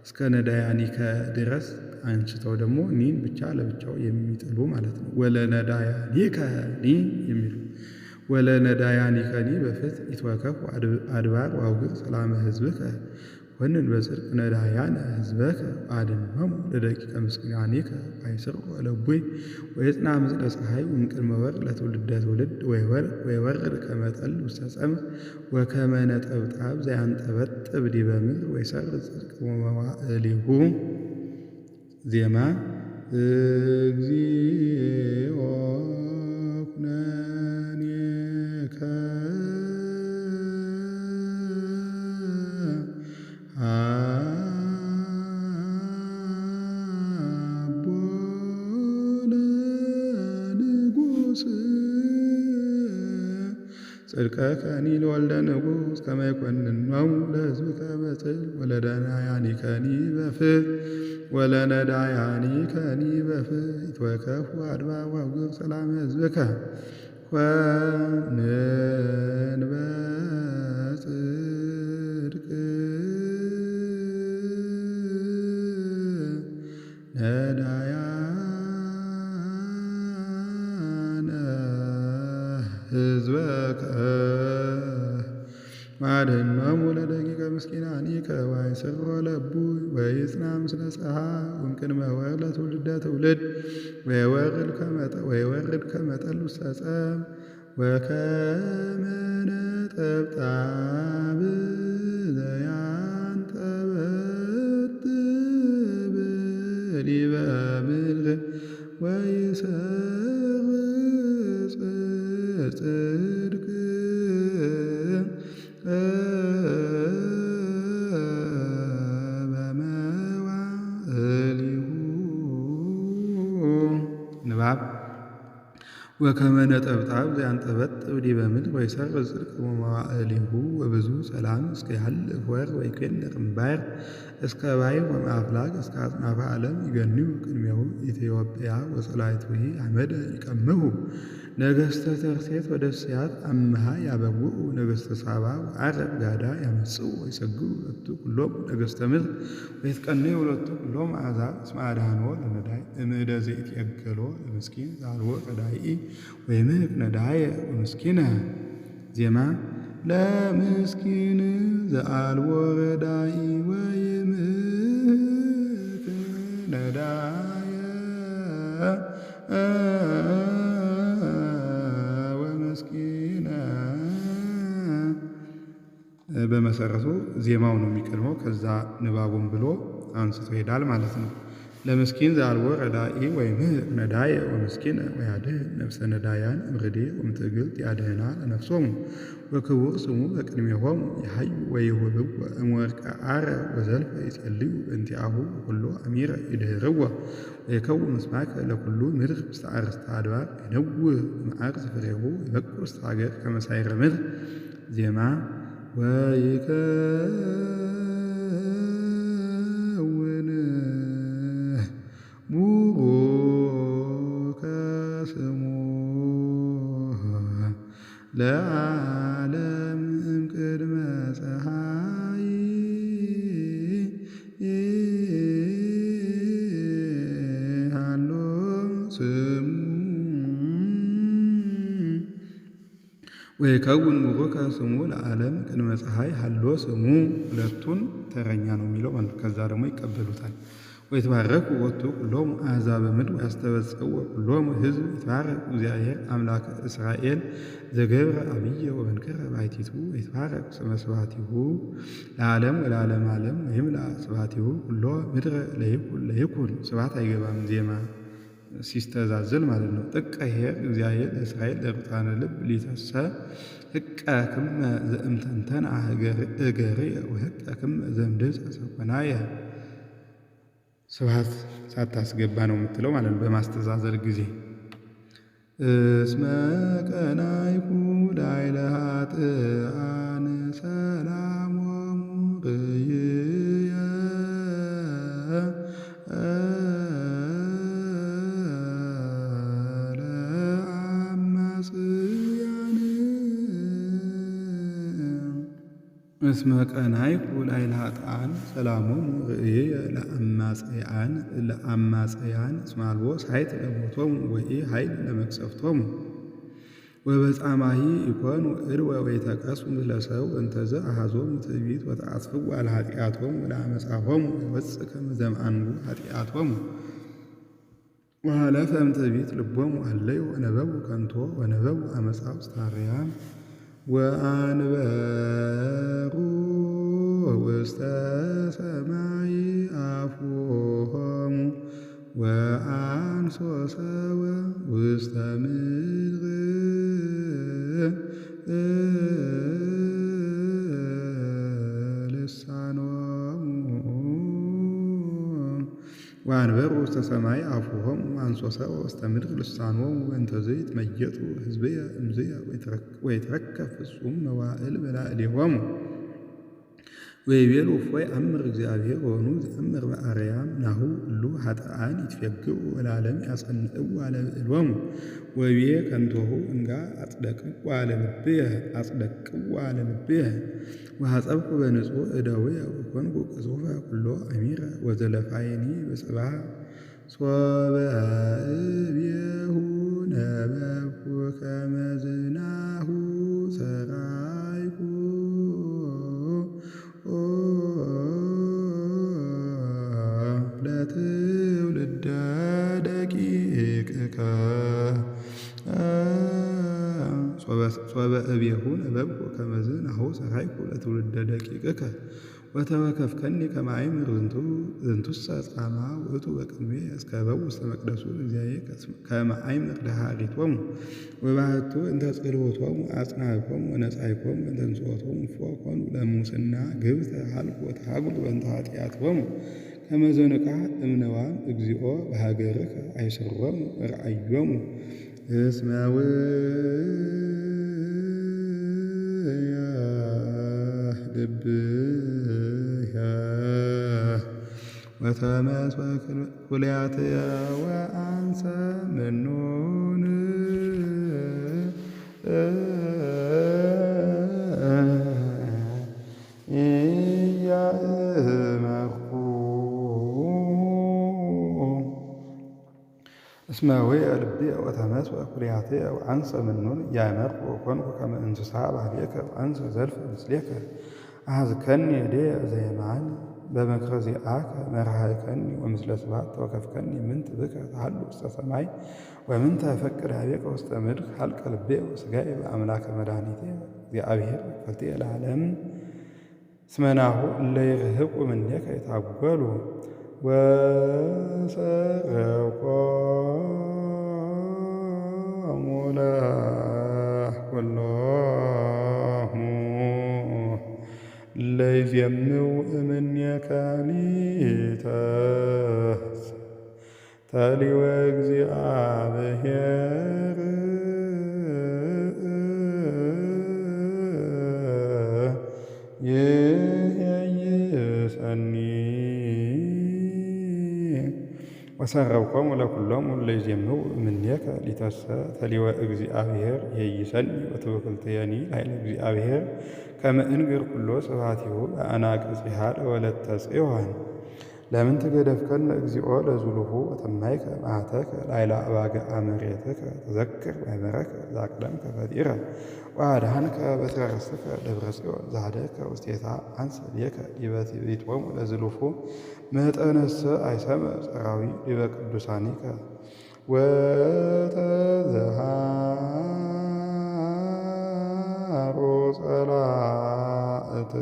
እስከ ነዳያኒከ ድረስ አንስተው ደግሞ ኒን ብቻ ለብቻው የሚጥሉ ማለት ነው። ወለነዳያኒከኒ የሚሉ ወለነዳያኒከኒ በፍትሕ ይትወከፉ አድባር ወአውግር ሰላመ ሕዝብከ ኮንን በጽድቅ ነዳያነ ሕዝበከ አድኅኖሙ ለደቂቀ ምስኪናኒከ ወአይሥሩ ለእቡይ ወይጽንዓ ምስለ ፀሐይ እምቅድመ ወርቅ ለትውልደ ትውልድ ወይወርድ ከመ ጠል ውስተ ጸምር ወከመ ነጠብጣብ ዘያንጠበጥብ ዲበ ምድር ወይሠርጽ ጽድቅ ወመዋዕሊሁ። ዜማ እግዚኦ ኩነኔከ ሀቦ ለንጉሥ ጽድቀከኒ ለወልደ ንጉሥ ከመ ይኰንኖሙ ለሕዝብከ በጽድቅ ወለነዳያኒከኒ በፍትሕ ይትወከፉ አድባር ወአውግር ሰላመ ሕዝብከ ኮንን በጽድቅ ነዳያነ ሕዝበከ አድኅኖሙ ለደቂቀ ምስኪናኒከ ወአይሥሩ ለእቡይ ወይጽንዓ ምስለ ፀሐይ እምቅድመ ወርቅ ለትውልደ ትውልድ ወይወርድ ከመ ጠል ውስተ ጸምር ወከመ ነጠብጣብ ዘያንጠበጥብ ዲበ ምድር ወይሠርጽ ጽድቅ በመዋዕሊሁ። ንባብ ወከመ ነጠብጣብ ዘያንጠበጥብ ዲበ ምድር ወይሠርጽ ጽድቅ በመዋዕሊሁ ወብዙ ሰላም እስከ ይሃልፍ ወርኅ ወይኰንር እምባሕር እስከ ባሕር ወእምአፍላግ እስከ አጽናፈ ዓለም ይገንዩ ቅድሜሁ ኢትዮጵያ ወጸላእትሁ አመደ ይቀምሁ። ነገሥተ ተርሴት ወደስያት አምሃ ያበውኡ ነገሥተ ሳባ ወዓረብ ጋዳ ያመጽኡ ወይሰግዱ ሎቱ ኩሎሙ ነገሥተ ምድር ወይትቀነዩ ሎቱ ኩሎሙ አሕዛብ እስመ አድኃኖ ለነዳይ እምእደ ዘኢትየገሎ ለምስኪን ዘአልቦ ረዳኢ ወይምህቅ ነዳየ ወምስኪነ። ዜማ ለምስኪን ዘአልቦ ረዳኢ ወይምህቅ ነዳየ ወምስኪነ። በመሰረቱ ዜማው ነው የሚቀድመው፣ ከዛ ንባቡን ብሎ አንስቶ ይሄዳል ማለት ነው። ለምስኪን ዘአልቦ ረዳኢ ወይምህር ነዳየ ወምስኪን ወያድኅን ነፍሰ ነዳያን እምርዴ ወምትዕግልት ያድኅና ለነፍሶሙ ወክቡር ስሙ በቅድሜሆሙ ይሐዩ ወይሁብዎ እምወርቀ ዓረብ ወዘልፈ ይጼልዩ በእንቲአሁ ወኵሎ አሚረ ይድኅርዎ ወይከውን ምስማከ ለኵሉ ምድር ውስተ አርእስተ አድባር ይነውህ እምአርጽ ፍሬሁ ይበቁል ውስተ ሀገር ከመ ሳዕረ ምድር ዜማ ወይከውን ቡሩከ ስሙ ለዓለም እምቅድመ ፀሐይ ሃሎ ስሙ ወይከውን ቡሩከ ስሙ ለዓለም ቅድመ ፀሐይ ሃሎ ስሙ። ሁለቱን ተረኛ ነው የሚለው ከዛ ደግሞ ይቀበሉታል። ወይትባረኩ ወቱ ኩሎሙ አሕዛበ ምድር ወያስተበጽኡ ኩሎሙ ሕዝብ ይትባረክ እግዚአብሔር አምላከ እስራኤል ዘገብረ አብየ ወመንክረ ባሕቲቱ ወይትባረክ ስመ ስብሐቲሁ ለዓለም ወለዓለመ ዓለም ወይምልአ ስብሐቲሁ ኩሎ ምድረ ለይኩን። ስብሐት አይገባም ዜማ ሲስተዛዘል ማለት ነው። ጥቀ ኄር እግዚአብሔር ለእስራኤል ለርቱዓነ ልብ ሊተሰ ሕቀ ክመ ዘእምተንተን እገርየ ወሕቀ ክመ ዘእምድምፀ ሰኮናየ። ስብሐት ሳታስገባ ነው የምትለው ማለት ነው በማስተዛዘል ጊዜ። እስመ ቀናይኩ ላዕለ ኃጥኣን ሰላሞሙ ርእየ ለአማጽያን እስመ ቀናይኩ ላዕለ ኃጥኣን ሰላሞሙ ርእየ ለአማጽያን እስመ አልቦ ሳይት ለሞቶሙ ወኢኃይል ለመቅሰፍቶሙ ወበጻማሂ ኢኮኑ ዕድወ ወይተቀስፉ ምስለ ሰብእ እንተዘ አሐዞሙ ትዕቢት ወተአስፍዋ ለኃጢአቶሙ ወለዓመፃሆሙ ወይወፅእ ከመ ዘእምአንጉ ኃጢአቶሙ ወሀለፈ እምትዕቢት ልቦሙ ሀለዩ ወነበቡ ከንቶ ወነበቡ አመፃ ውስተ አርያም ወአንበሩ ውስተ ሰማይ አፉሆሙ ወአንሶ ሰወ ውስተ ምድር ልሳኖሙ ወአንበሩ ውስተ ሰማይ አፉሆሙ ወአንሶ ሰወ ውስተ ምድር ልሳኖሙ ወእንተዝ ይትመየጡ ሕዝብየ እምዝየ ወይትረከብ ፍጹም መዋዕል በላዕሌሆሙ ወይቤሉ እፎይ አምር እግዚአብሔር ወኑ ዘአምር በአርያም ናሁ እሉ ኃጥኣን ይትፌግኡ ወለዓለም ያጸንዕዋ ለብዕሎሙ ወይቤ ከንቶሁ እንጋ አጽደቅዋ ለልብየ ወሐጸብኩ በንጹሕ እደውየ ወኮንኩ ቅጹፈ ኩሎ አሚረ ወዘለፋየኒ በጽባሕ ሶበ እቤሁ ነበብኩ ከመ ዝናሁ ሰራይኩ ለትውልደ ደቂቅከ ሶበ እቤሁ ነበብኩ ከመ ዝናሁ ሰራይኩ ለትውልደ ደቂቅከ ወተወከፍከኒ ከመ አእምር ዝንቱሰ ጻማ ውእቱ በቅድሜየ እስከ በው ውስተ መቅደሱ እግዚአብሔር ከመ አእምር ደኃሪቶሙ ወባሕቱ እንተ ጽልወቶሙ አጽናዕኮሙ ወነጻይኮሙ እንተ ንጽሖቶሙ እፎ ኮኑ ለሙስና ግብተ ሀልቁ ወተሃጉሉ በእንተ ኃጢአቶሙ ከመ ዘንቃሕ እምነዋም እግዚኦ በሀገርከ አይስሮሙ ርአዮሙ እስመ ውእየ ልብየ ወተመስወ ኩልያትየ ወአንሰ ምኑን ኢያእመርኩ እስመ ውእየ ልብየ ወተመስወ ኩልያትየ ወአንሰ ምኑን ኢያእመርኩ ወኮንኩ ከመ እንስሳ ባህቤከ ወአንሰ ዘልፈ ምስሌከ አሐዝከኒ እዴየ ዘየማን በምክረ ዚአከ መርሃይከኒ ወምስለ ስብሐት ተወከፍከኒ ምንት ብከ ተሃሉ ውስተ ሰማይ ወምንተ እፈቅድ ኀቤከ ውስተ ምድር ሀልቀ ልቤ ወሥጋዬ በአምላከ መድኃኒቴ እግዚአብሔር ፈልጥየ ለዓለም እስመ ናሁ እለ ይርህቁ እምኔከ ይታጐሉ ወሰረቆሙ ለኵሎሙ ለይዜምው እምኔከ ሊተ ተሊወ እግዚአብሔር ይኄይሰኒ ወሰረቆሙ ለኵሎሙ ለይዜምው እምኔከ ሊተሰ ተሊወ እግዚአብሔር ይኄይሰኒ ወትውክልትየኒ ላዕለ እግዚአብሔር ከመ እንግር ኩሎ ስብሐቲሁ ለአናቅጽሃ ለወለተ ጽዮን ለምን ትገደፍከነ እግዚኦ ለዝሉሁ ወተማይከ መዓተከ ላዕለ አባግዓ መሬትከ ተዘክር ማኅበረከ ዘአቅደምከ ፈጢረ ወአድኃንከ በትረ ርሥከ ደብረ ጽዮን ዘኀደርከ ውስቴታ አንሰ ሌከ ዲበ ትዕቢቶሙ ለዝሉሁ መጠነሰ አይሰምዕ ጸራዊ ዲበ ቅዱሳኒከ ወተዘሃሮ ጸላእትከ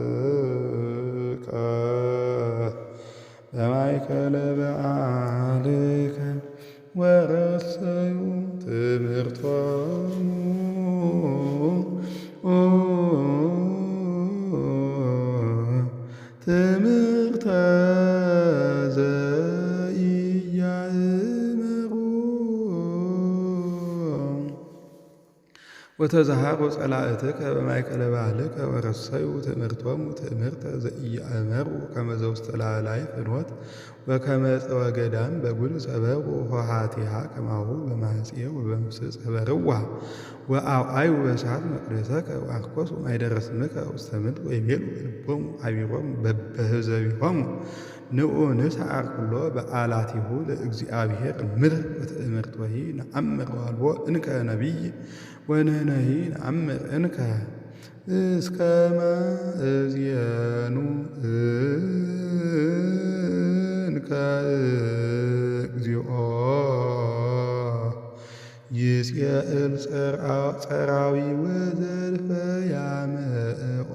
በማእከለ በዓልከ ወረሰዩ ትምህርቶሙ ትምህርተ ዘኢያእመሩ ወተዘሃሮ ጸላእትከ በማእከለ በዓልከ ወረሰዩ ትምህርቶሙ ትምህርተ ዘኢያእመሩ ከመ ዘውስተ ላዕላይ ፍኖት ወከመ ዕፀ ገዳም በጉል ሰበሩ ኆኃቲሃ ከማሁ በማኅፄ ወበምስጽ ኅበርዋ ወአውዓዩ በእሳት መቅደሰከ ወአርኰሱ ማኅደረ ስምከ ውስተ ምድር ወይቤሉ በልቦሙ ኀቢሮሙ በበህዘቢሆሙ ንዑ ንስዓር ኩሎ በዓላቲሁ ለእግዚአብሔር ምድር ወትእምርቶሂ ነአምር ወአልቦ እንከ ነቢይ ወንሕነሂ ነአምር እንከ እስከ ማእዜኑ እንከ እግዚኦ ይጽኤል ጸራዊ ወዘልፈ ያምዕኦ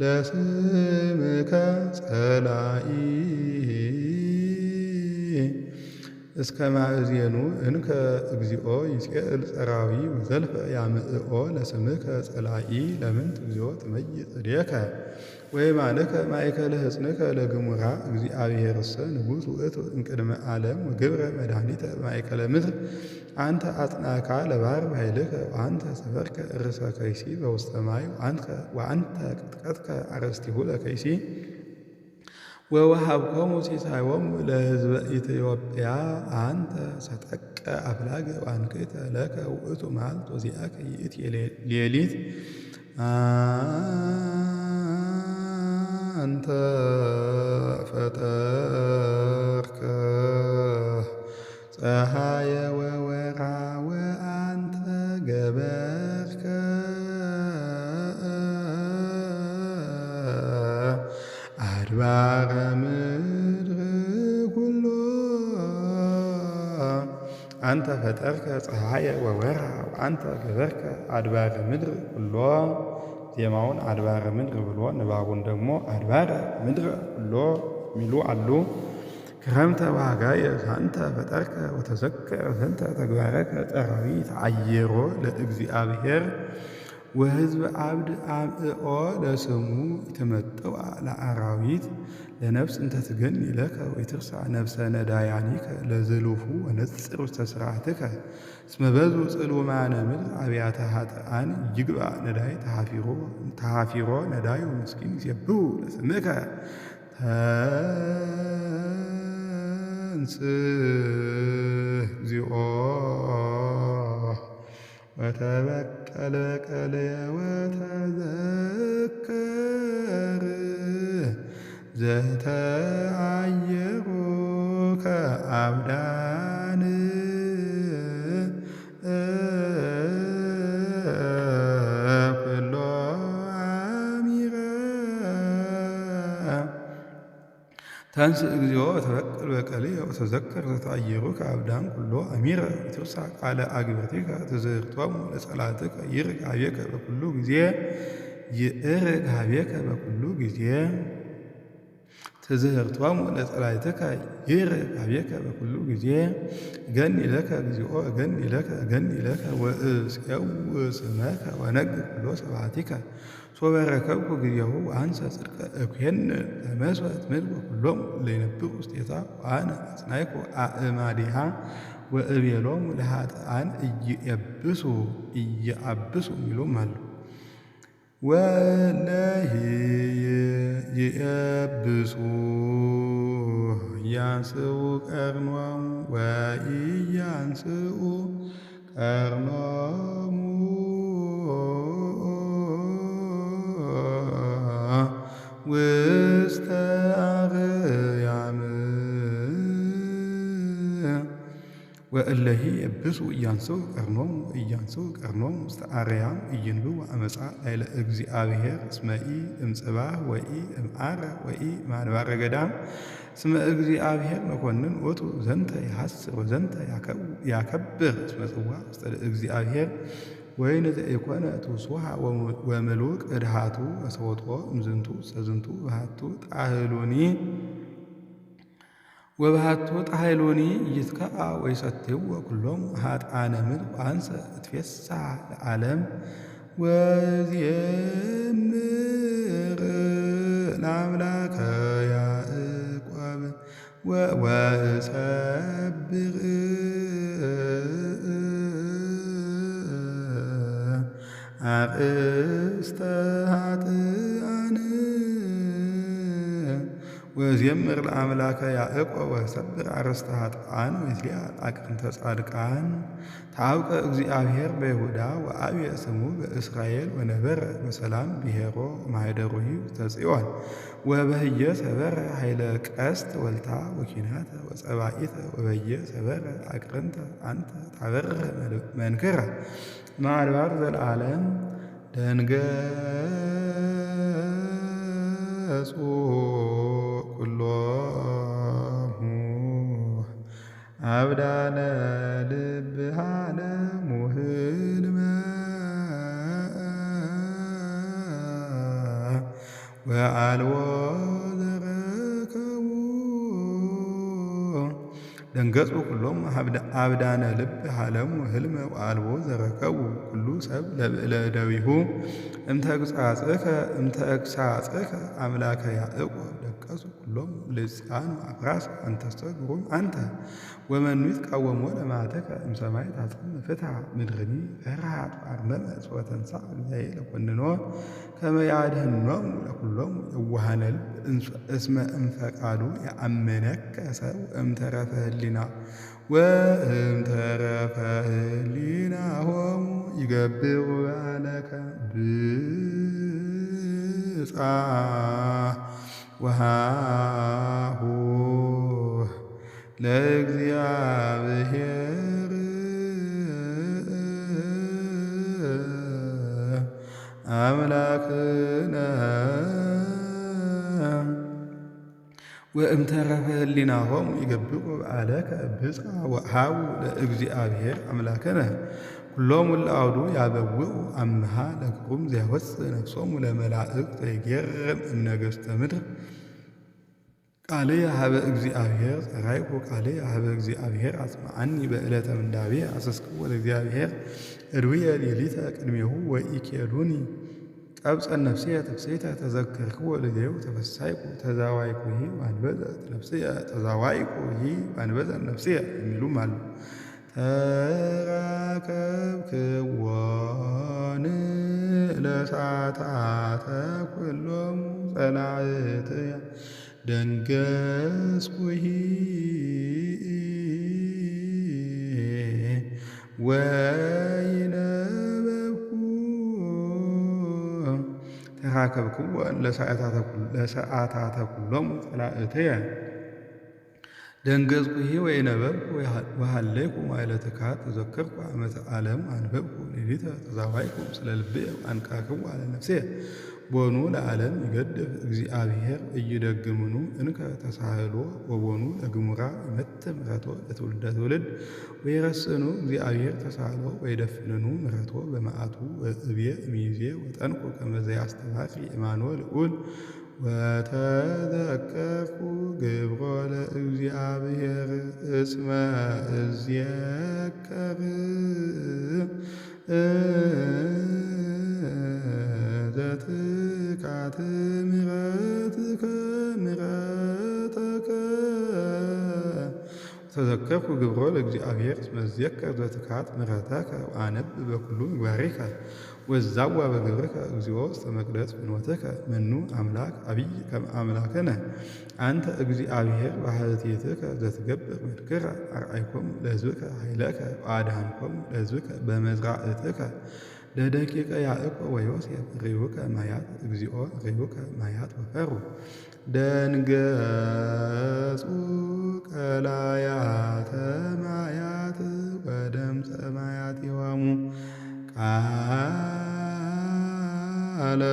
ለስምከ ጸላኢ እስከ ማእዜኑ እንከ እግዚኦ ይጽኤል ጸራዊ ወዘልፈ ያምዕኦ ለስምከ ጸላኢ ለምንት እግዚኦ ትመይጥ እዴከ ወየማንከ ማእከለ ሕፅንከ ለግሙራ እግዚአብሔርሰ ንጉሥ ውእቱ እምቅድመ ዓለም ወግብረ መድኃኒተ ማእከለ ምድር አንተ አጽናካ ለባሕር በኃይልከ ወአንተ ሰፈርከ እርሰ ከይሲ በውስተ ማይ ወአንተ ቀጥቀጥከ አርእስቲሁ ለከይሲ ወወሃብኮሙ ሲሳዮሙ ለሕዝበ ኢትዮጵያ አንተ ሰጠቀ አፍላገ ወአንክተ ለከ ውእቱ መዓልት ወዚአከ ይእቲ ሌሊት አንተ ፈጠርከ ፀሐየ ወወርኃ ወአንተ ገበርከ አድባረ ምድር ኩሎ አንተ ፈጠርከ ፀሐየ ወወርኃ ወአንተ ገበርከ አድባረ ምድር ኩሎ። ዜማውን አድባረ ምድር ብሎ ንባቡን ደግሞ አድባረ ምድር ኩሎ ሚሉ አሉ። ክረምተ ዋጋየ አንተ ፈጠርከ ወተዘከረ ዘንተ ተግባረከ ጸራዊ ተአየሮ ለእግዚአብሔር ወሕዝብ አብድ አምዕኦ ለስሙ ይትመጥዋ ለአራዊት ለነፍስ እንተ ትገኒ ለከ ወይትርሳ ነፍሰ ነዳያኒከ ለዝሉፉ ወነጽር ውስተ ስርዓትከ እስመ በዙ ጽሉማነ ምድር አብያተ ኃጥኣን ይግባ ነዳይ ተሃፊሮ ነዳዩ ምስኪን ይሴብሑ ለስምከ ተንሥእ እግዚኦ ወተበቀለ በቀልየ ወተዘከር ዘተአየሩ ከአብዳን ኩሎ አሚረ ተንሥእ እግዚኦ ወተበቀል በቀልየ ወተዘከር ዘተአየሩ ከአብዳን ኩሎ አሚረ ትርሳ ቃለ አግብርቲከ ትዝህርቶሙ ለጸላእትከ ይርግ ኀቤከ በኩሉ ጊዜ ትዝህርቶሙ ለጸላእትከ ይርብ ኀቤከ በኩሉ ጊዜ እገኒ ለከ እግዚኦ እገኒ ለከ ወእፄው ስመከ ወነግር ኩሎ ስብሐቲከ ሶበ ረከብኩ ጊዜሁ አንሰ ጽድቀ እኩየን ተመስዋዕት ምድር ወኩሎሙ ለይነብሩ ውስቴታ ወአነ አጽናዕኩ አእማዲሃ ወእቤሎሙ ለኃጥኣን ኢየአብሱ የሚሉም አሉ። ወለሂ ይእብሱ ያንስኡ ቀርኖሙ ወኢያንስኡ ቀርኖሙ ውስተ አርያም ወእለሂ የብሱ ኢያንስኡ ቀርኖሙ ውስተ አርያም ኢይንብቡ አመፃ ላዕለ እግዚአብሔር እስመ ኢእምጽባሕ ወኢእምዓረ ወኢእምአድባረ ገዳም እስመ እግዚአብሔር መኮንን ውእቱ ዘንተ ይሐስር ወዘንተ ያከብር እስመ ጽዋዕ ውስተ እግዚአብሔር ወይን ዘኢኮነ ትውስዋ ወምሉቅ እድሃቱ ወሰወጦ እምዝንቱ ሰዝንቱ ወባሕቱ ጣሕሎኒ ይትከአ ወይሰትይዎ ኩሎሙ ኃጥኣነ ምድር ወአንሰ እትፌሳህ ለዓለም ወዜምር ለአምላከ ያዕቆብ ወእሰብር አርእስተ ኃጥኣን ወዜምር ለአምላከ ያዕቆብ ወሰብር አርእስተ ኃጥኣን ወይትሊአል አቅንተ ጻድቃን ታውቀ እግዚአብሔር በይሁዳ ወአብየ ስሙ በእስራኤል ወነበረ በሰላም ብሔሮ ማኅደሩሂ ውስተ ጽዮን ወበህየ ሰበረ ኃይለ ቀስት ወልታ ወኪናተ ወጸባኢተ ወበየ ሰበረ አቅርንተ አንተ ታበርህ መንክረ ማዕድባር ዘለዓለም ደንገጹ ኩሎሙ አብዳነ ልብሃነ ሙህልመ ወአልቦ ዘረከቡ ደንገጹ ኩሎሙ አብዳነ ልብ ሃለሙ ህልመ ወአልቦ ዘረከቡ ኩሉ ሰብ ለብዕለ እደዊሁ እምተግሣጽከ አምላከ ያዕቆብ ደቀሱ ኩሎሙ ልፃን አፍራስ አንተሰ ግሩም አንተ ወመኑ ይትቃወሞ ለመዓተከ እምሰማይ ታጽም ፍትሐ ምድርኒ ፈርሃት ወአርመመት ወተንሥአ እግዚአብሔር ለኰንኖ ከመ ያድኅኖሙ ለኵሎሙ የዋሃነ ልብ እስመ እምፈቃዱ ያአምነከ ሰብ እምተረፈ ህሊና ወእምተረፈ ህሊናሆሙ ይገብሩ ባለከ ብፅዓ ወሃሁ ለእግዚአብሔር አምላክነ ወእምተረፈ ህሊናሆሙ ይገብሩ በዓለከ ብፅዓ ወሃቡ ለእግዚአብሔር አምላክነ ኩሎሙ ለአውዱ ያበውኡ አምሃ ለግሩም ዘያወፅእ ነፍሶሙ ለመላእክት ዘይገርም እምነገሥተ ምድር ቃልየ ሀበ እግዚአብሔር ጸራይኩ ቃልየ ሀበ እግዚአብሔር አጽምዓኒ በዕለተ ምንዳቤ አሰስክዎ ለእግዚአብሔር እድውየ ሌሊተ ቅድሜሁ ወኢኬሉኒ ቀብፀ ነፍስየ ትፍሥሕተ ተዘከርክዎ ለጊዜው ተፈሳይኩ ተዛዋይኩሂ ወአንበዘት ነፍስየ ተዛዋይኩሂ ወአንበዘት ነፍስየ የሚሉም አሉ። ተራከብክዎን ለሰዓታተ ኩሎሙ ጸላእትየ ደንገጽኩሂ ወይነበብኩ ተራከብክዎን ለሰዓታተ ኩሎሙ ጸላእትየ ደንገጽኩሂ ወይነበብኩ ወሃለይኩ ማይለትካት ተዘከርኩ ዓመተ ዓለም አንበብኩ ሌሊተ ተዛዋይኩ ስለ ልብየ አንቃክቡ አለ ነፍስየ ቦኑ ለዓለም ይገድፍ እግዚአብሔር እይደግምኑ እንከ ተሳህሎ ወቦኑ ለግሙራ ይመትሕ ምሕረቶ ለትውልደ ትውልድ ወይረስኑ እግዚአብሔር ተሳህሎ ወይደፍንኑ ምሕረቶ በመዓቱ ወእብየ እምይእዜ ወጠንኩ ከመ ዘያስተባቂ እማኖ ልዑል ወተዘከርኩ ግብሮ ለእግዚአብሔር እስመ እዝየከር ዘትካት ምሕረትከ ምሕረተከ ተዘከርኩ ግብሮ ለእግዚአብሔር እስመ እዝየከር ዘትካት ምሕረተከ ወአነብብ በኩሉ ምግባሬከ ወዛዋ በግብርከ እግዚኦ ውስተ መቅደስ ፍኖተከ መኑ አምላክ አብይ ከመ አምላክነ አንተ እግዚአብሔር ባሕቲትከ ዘትገብር መንክረ አርአይኮሙ ለሕዝብከ ኃይለከ ወአድኃንኮሙ ለሕዝብከ በመዝራእትከ ለደቂቀ ያዕቆብ ወዮሴፍ ርዩከ ማያት እግዚኦ ርዩከ ማያት ወፈሩ ደንገጹ ቀላያተ ማያት ወደምፀ ማያት ይዋሙ ቃለ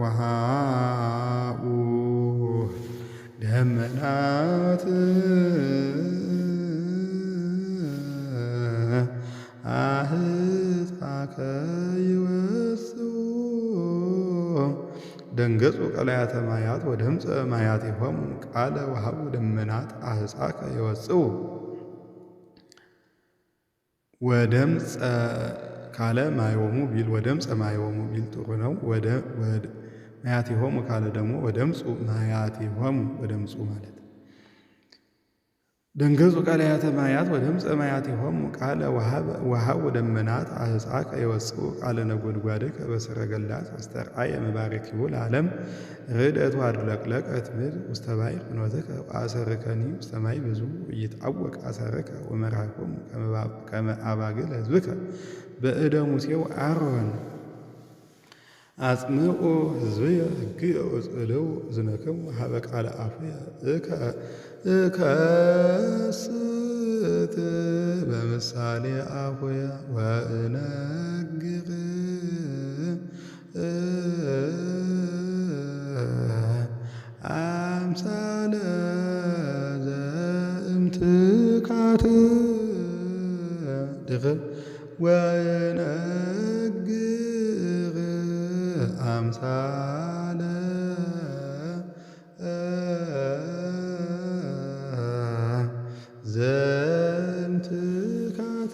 ወሃቡ ደመናት አህፃከ ይወስኡ ደንገጹ ቀላያተ ማያት ወደምፀ ማያት ይሆሙ ቃለ ወሃቡ ደመናት አህፃከ ይወፅኡ ወደምፀ ካለ ማይወሙ ቢል ወደምፀ ማይወሙ ቢል ጥሩ ነው። ማያት ይሆሙ ካለ ደግሞ ወደምፁ ማያት ይሆሙ ወደምፁ ማለት ደንገጹ ቀላያተ ማያት ወደምፀ ማያት ይሆሙ ቃለ ወሃቡ ደመናት አህፃከ ይወፅኡ ቃለ ነጎድጓድከ በሰረገላት አስተርአየ መባረኪሁ ለዓለም ርደቱ አድለቅለቀት ምድር ውስተ ባሕር ፍኖትከ ወአሰርከኒ ውስተ ማይ ብዙ ኢይትዐወቅ አሰርከ ወመርሐኮሙ ከመ አባግዕ ለሕዝብከ በእደ ሙሴ ወአሮን አጽምዑ ሕዝብየ ሕግየ ወጽእልው እዝነክሙ ሀበ ቃለ አፉየ እከስት በምሳሌ አፉየ ወእነግር አምሳለ ዘእምትካት ድኽም ወእነግር አምሳለ ዘእምትካት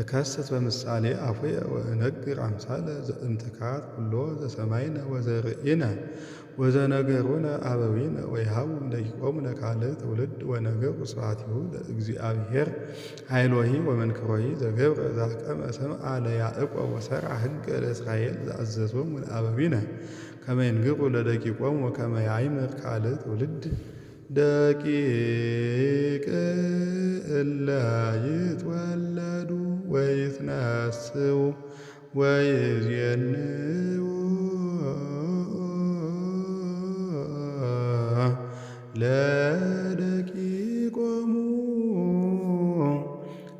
እከስት በምሳሌ አፉየ ወእነግር አምሳለ ዘእምትካት ኩሎ ዘሰማይነ ወዘርእይነ ወዘነገሩነ አበዊነ ወይሃቡ እምደቂቆሙ ለካልእ ትውልድ ወነገሩ ስብሐቲሁ ለእግዚአብሔር ኃይሎሂ ወመንክሮሂ ዘገብረ ዘአቀመ ሰምዐ ለያዕቆብ ወሰርዐ ሕገ ለእስራኤል ዘአዘዞሙ ለአበዊነ ከመ ይንግሩ ለደቂቆሙ ወከመ ያእምር ካልእ ትውልድ ደቂቅ እለ ይትወለዱ ወይትነስኡ ወይዜንዉ ለደቂቆሙ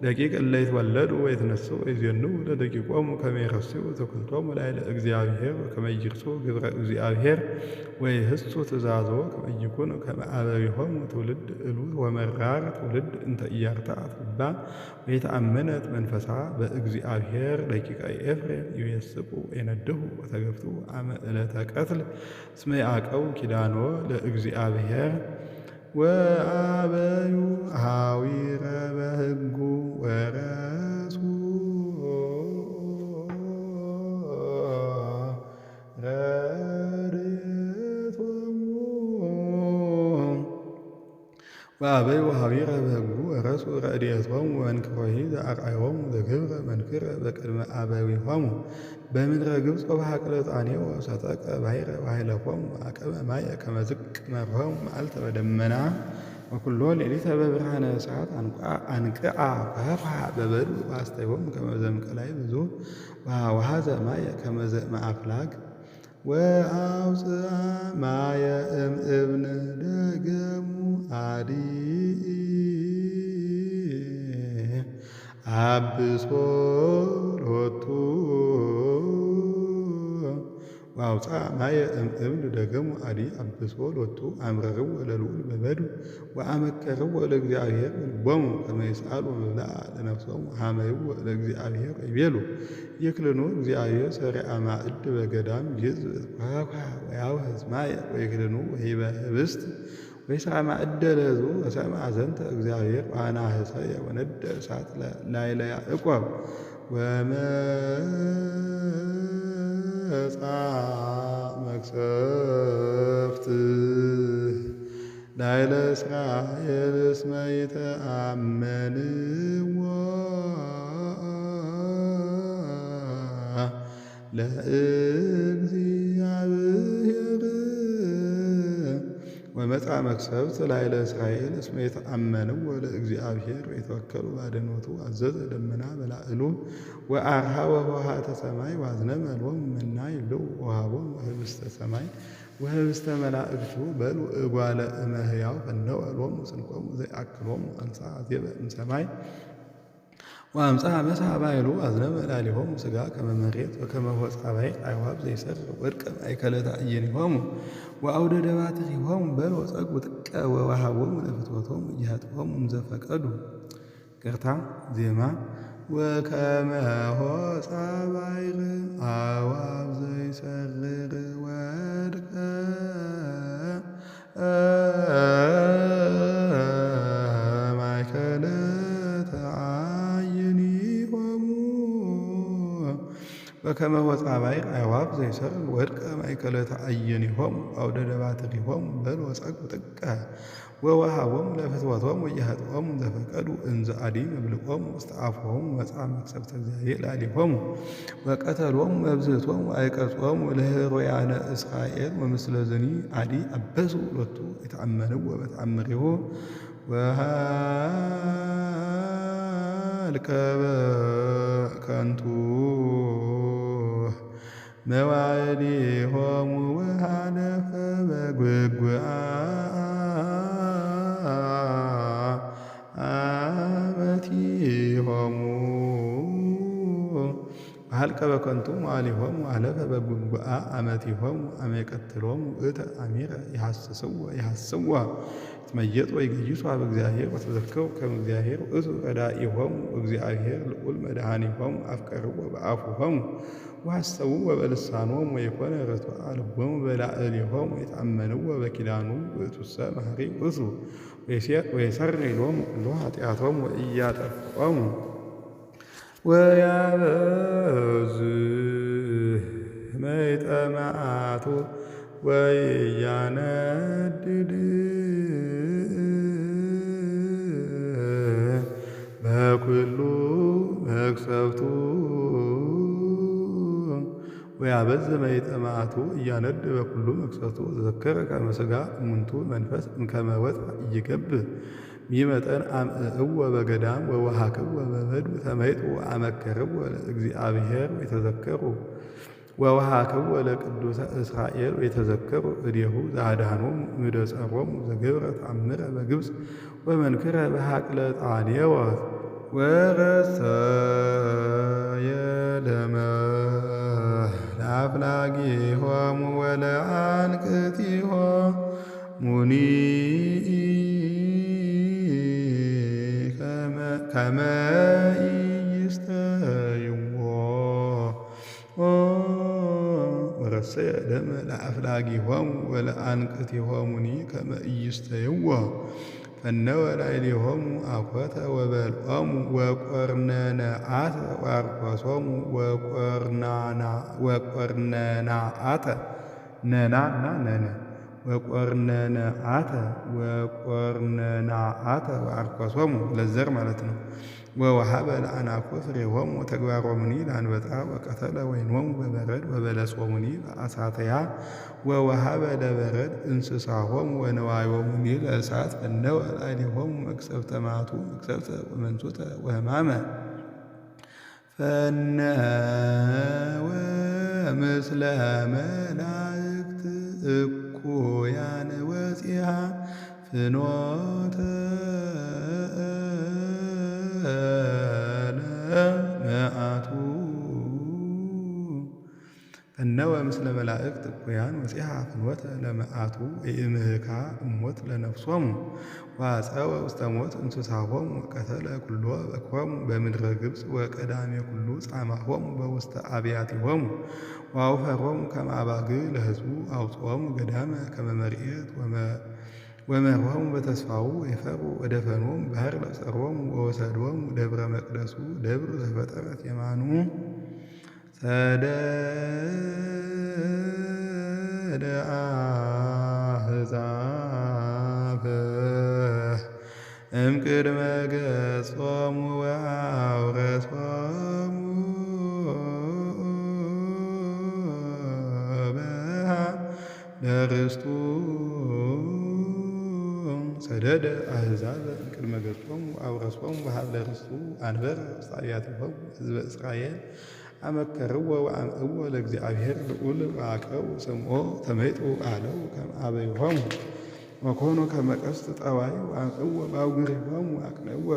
ደቂቅ እለ ይትወለዱ ወይትነስኡ ወይዜንዉ ለደቂቆሙ ከመ ይረስኡ ትኩልቶሙ ላዕለ እግዚአብሔር ወከመ ይርስኡ ግብረ እግዚአብሔር ወይህሱ ትእዛዞ ከመ ይኩኑ ከመ አበዊሆሙ ትውልድ እሉት ወመራር ትውልድ እንተ ኢያርትዐት ልባ ወይተአመነት መንፈሳ በእግዚአብሔር ደቂቀ ኤፍሬም ይዌስቁ ወይነድሁ ወተገፍቱ አመ ዕለተ ቀትል እስመ ያዕቀቡ ኪዳኖ ለእግዚአብሔር ወአበዩ ኀዊረ በሕጉ ወረሱ ረድኤቶሙ ወአበዩ ኀዊረ በሕጉ ወረሱ ረድኤቶሙ ወመንክሮሂ ዘአርአዮሙ ዘገብረ መንክረ በቅድመ አበዊሆሙ በምድረ ግብፅ ወበሐቅለ ጣኔዎ ሰጠቀ ባሕረ ወኃይለቆሙ አቀበ ማየ ከመ ዝቅ መርሆሙ መዓልተ በደመና ወኩሎ ሌሊተ በብርሃነ እሳት አንቅዓ ወሀፍሐ በበድኡ ወአስተዮሙ ከመ ዘእምቀላይ ብዙኅ ወሀዘ ማየ ከመ ዘእምአፍላግ ወአውፅአ ማየ እምእብን ደገሙ አዲኢ አብሶ ሎቱ ወአውፅአ ማየ እምእብል ደገሙ አዲ አብሶ ሎቱ አምረርዎ ለልዑል በበዱ ወአመከርዎ ለእግዚአብሔር ልቦሙ ከመ ይስአሉ መብልዓ ለነፍሶሙ ሀመይዎ ለእግዚአብሔር ይቤሉ ይክልኑ እግዚአብሔር ሰሪዐ ማዕድ በገዳም ይዝእ ኮኳ ወያውህዝ ማየ ወይክልኑ ወሂበ ህብስት ወይስራ ማዕደ ለሕዝቡ ወሰምዐ ዘንተ እግዚአብሔር ወአናህሰየ ወነደ እሳት ላዕለ ያዕቆብ ወመጻ መቅሰፍት ላዕለ እስራኤል እስመ ይተአመንዎ ለእግዚአብሔር ወመጻ መቅሰፍት ላዕለ እስራኤል እስመ ይተአመንዎ ለእግዚአብሔር ወይተወከሉ ባድኅኖቱ አዘዘ ደመና በላዕሉ ወአርኀወ ኆኃተ ሰማይ ወአዝነመ ሎሙ መና ይብልዑ ወወሀቦሙ ህብስተ ሰማይ ወህብስተ መላእክቱ በልዑ እጓለ እመሕያው ፈነወ ሎሙ ስንቆሙ ዘይአክሎሙ አንሥአ ዜበ እምሰማይ ወአምጽአ መስሐ ባሕሩ አዝነመ ላዕሌሆሙ ሥጋ ከመ መሬት ወከመ ሆጻ ባሕር አዕዋፍ ዘይሰርቅ ወድቀ ማእከለ ተዕይንቲሆሙ ወአውደ ደባትሪሆሙ በልዑ ጸግቡ ጥቀ ወወሀቦሙ ለፍትወቶሙ ኢያጥፍኦሙ እምዘፈቀዱ። ቅርታ ዜማ ወከመ ሆጻ ባሕር አዕዋፍ ዘይሰርቅ ወድቀ ማእከለ ወከመ ሆጻ ባሕር አዕዋፍ ዘይሰርቅ ወድቀ ማእከለ ተዕይንቲሆሙ አውደ ደባትሪሆሙ በልዑ ጸግቡ ጥቀ ወወሀቦሙ ለፍትወቶሙ ኢያጥፍኦሙ እምዘፈቀዱ እንዘ አዲ መብልዖሙ ውስተ አፍሆሙ መጽአ መቅሰፍተ እግዚአብሔር ላዕሌሆሙ ወቀተሎሙ መብዝሕቶሙ ወአይቀጾሙ ለሕሩያነ እስራኤል ወምስለ ዝኒ አዲ አበሱ ሎቱ ይተአመንዎ በተአምሪሁ ወሀልቀ በከንቱ መዋዕሊሆሙ ወሃለፈ በጉግአ አመቲሆሙ ወሀልቀ በከንቱ መዋዕሊሆሙ ወሃለፈ በጉግአ አመቲሆሙ አመ ይቀትሎሙ እተ አሚረ ይሐስስዎ ይትመየጡ ወይገይሱ ኀበ እግዚአብሔር ወተዘክሩ ከመ እግዚአብሔር ውእቱ ረዳኢሆሙ እግዚአብሔር ልዑል መድኃኒሆሙ አፍቀርዎ በአፉሆሙ ወሐሰብዎ በልሳኖሙ ወይኮነ ርቱዐ ልቦሙ በላዕሌሆሙ ይተአመንዎ በኪዳኑ ውእቱሰ መሐሪ ውእቱ ወይሠርይ ሎሙ ኩሎ ኃጢአቶሙ ወኢያጠፍኦሙ ወያበዝሕ መይጠ መዓቱ ወኢያነድድ በኵሉ መቅሰፍቱ ወያበዝሕ መይጠ መዓቱ ኢያነድድ በኵሉ መቅሰፍቱ ወተዘከረ ከመ ሥጋ እሙንቱ መንፈስ እምከመ ወጽአ ኢይገብር ሚመጠን አምዕእዎ በገዳም ወወሀክዎ በበድው ተመይጡ ወአመከርዎ ለእግዚአብሔር ወይተዘከሩ ወወሀክዎ ለቅዱሰ እስራኤል ወይተዘከሩ እዴሁ ዘአድኀኖሙ እምእደ ጸሮሙ ዘገብረ ተአምረ በግብፅ ወመንክረ በሐቅለ ጣኔዎት ወረሰየ ለአፍላጊሆሙ ወለአንቅቲሆሙኒ ከመ ኢይስተይዎ ወረሰየ ደመ ለአፍላጊሆሙ ወለአንቅቲሆሙኒ ከመ ኢይስተይዎ ፈነወ ላዕሌሆሙ አኰተ ወበልዖሙ ወቈርነነአተ ወአርኰሶሙ ወቈርነናአተ ነናና ነነ ወቈርነናአተ ወአርኰሶሙ ለዘር ማለት ነው። ወወሀበ ለአናኮ ፍሬሆሙ ወተግባሮሙኒ ለአንበጣ ወቀተለ ወይኖሙ በበረድ ወበለሶሙኒ በአሳተያ ወወሀበ ለበረድ እንስሳሆሙ ወነዋዮሙኒ ለእሳት ፈነወ ላዕሌሆሙ መቅሰፍተ መዓቱ መቅሰፍተ ወመንሱተ ወሕማመ ፈነወ ምስለ መላእክት እኩያን ወፂሃ ፍኖተ መዓቱ ፈነወ ፈነወ ምስለ መላእክት እኩያን ወፂሐ ፍኖተ ለመዓቱ ኢእምህካ እሞት ለነፍሶሙ ወአፀወ ውስተ ሞት እንስሳሆሙ ወቀተለ ኩሎ በክሆሙ በምድረ ግብፅ ወቀዳሜ ኩሉ ጻማሆሙ በውስተ አብያቲሆሙ ወአውፈሮሙ ከመ አባግዕ ለሕዝቡ አውፅኦሙ ገዳመ ከመ መርኤት ወመርሆሙ በተስፋው ይፈሩ ወደፈኖሙ ባሕር ለጸሮሙ ወወሰዶሙ ደብረ መቅደሱ ደብር ዘፈጠረት የማኑ ሰደደ አሕዛብ እምቅድመ ገጾሙ ወአውረሶሙ ለርስቱ ሰደደ አሕዛብ እምቅድመ ገጾሙ ወአውረሶሙ በሀብለ ርስቱ አንበረ ውስተ አብያቲሆሙ ሕዝበ እስራኤል አመከርዎ ወአምዕዎ ለእግዚአብሔር ልዑል ወአቅረቡ ስምዖ ተመይጡ አለው ከመ አበይሆሙ ወኮኑ ከመ ቀስት ጠዋይ ወአምዕዎ በአውግሪሆሙ ወአቅነዕዎ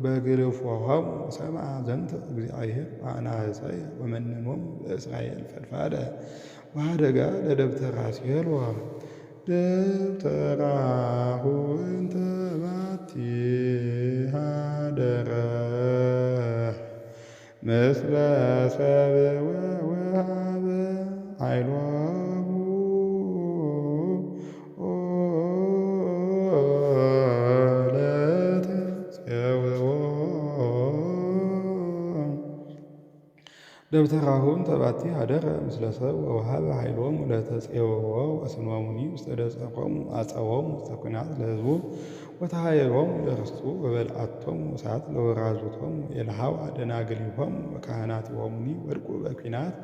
በግልፎሆሙ ሰምዐ ዘንተ እግዚአብሔር ወአናህሰየ ወመነኖሙ ለእስራኤል ፈድፋደ ወኀደጋ ለደብተራ ሲሄልወ ደብተራሁ እንተ ባቲ ኀደረ ምስለ ሰብእ ወወሀበ ኃይሎሙ ለተፄውዖ ደብተራሁን ተባቲ ኀደረ ምስለ ሰብእ ወወሀበ ኃይሎሙ ለተፄውዖ ወስኖሙኒ ውስተ ደጸቆሙ አጸዎሙ ውስተ ኲናት ለሕዝቡ ወተሃየሎሙ ለርስቱ ወበልዓቶሙ እሳት ለወራዙቶሙ የልሃዋ ደናግሊሆሙ ወካህናቲሆሙኒ ወድቁ በኲናት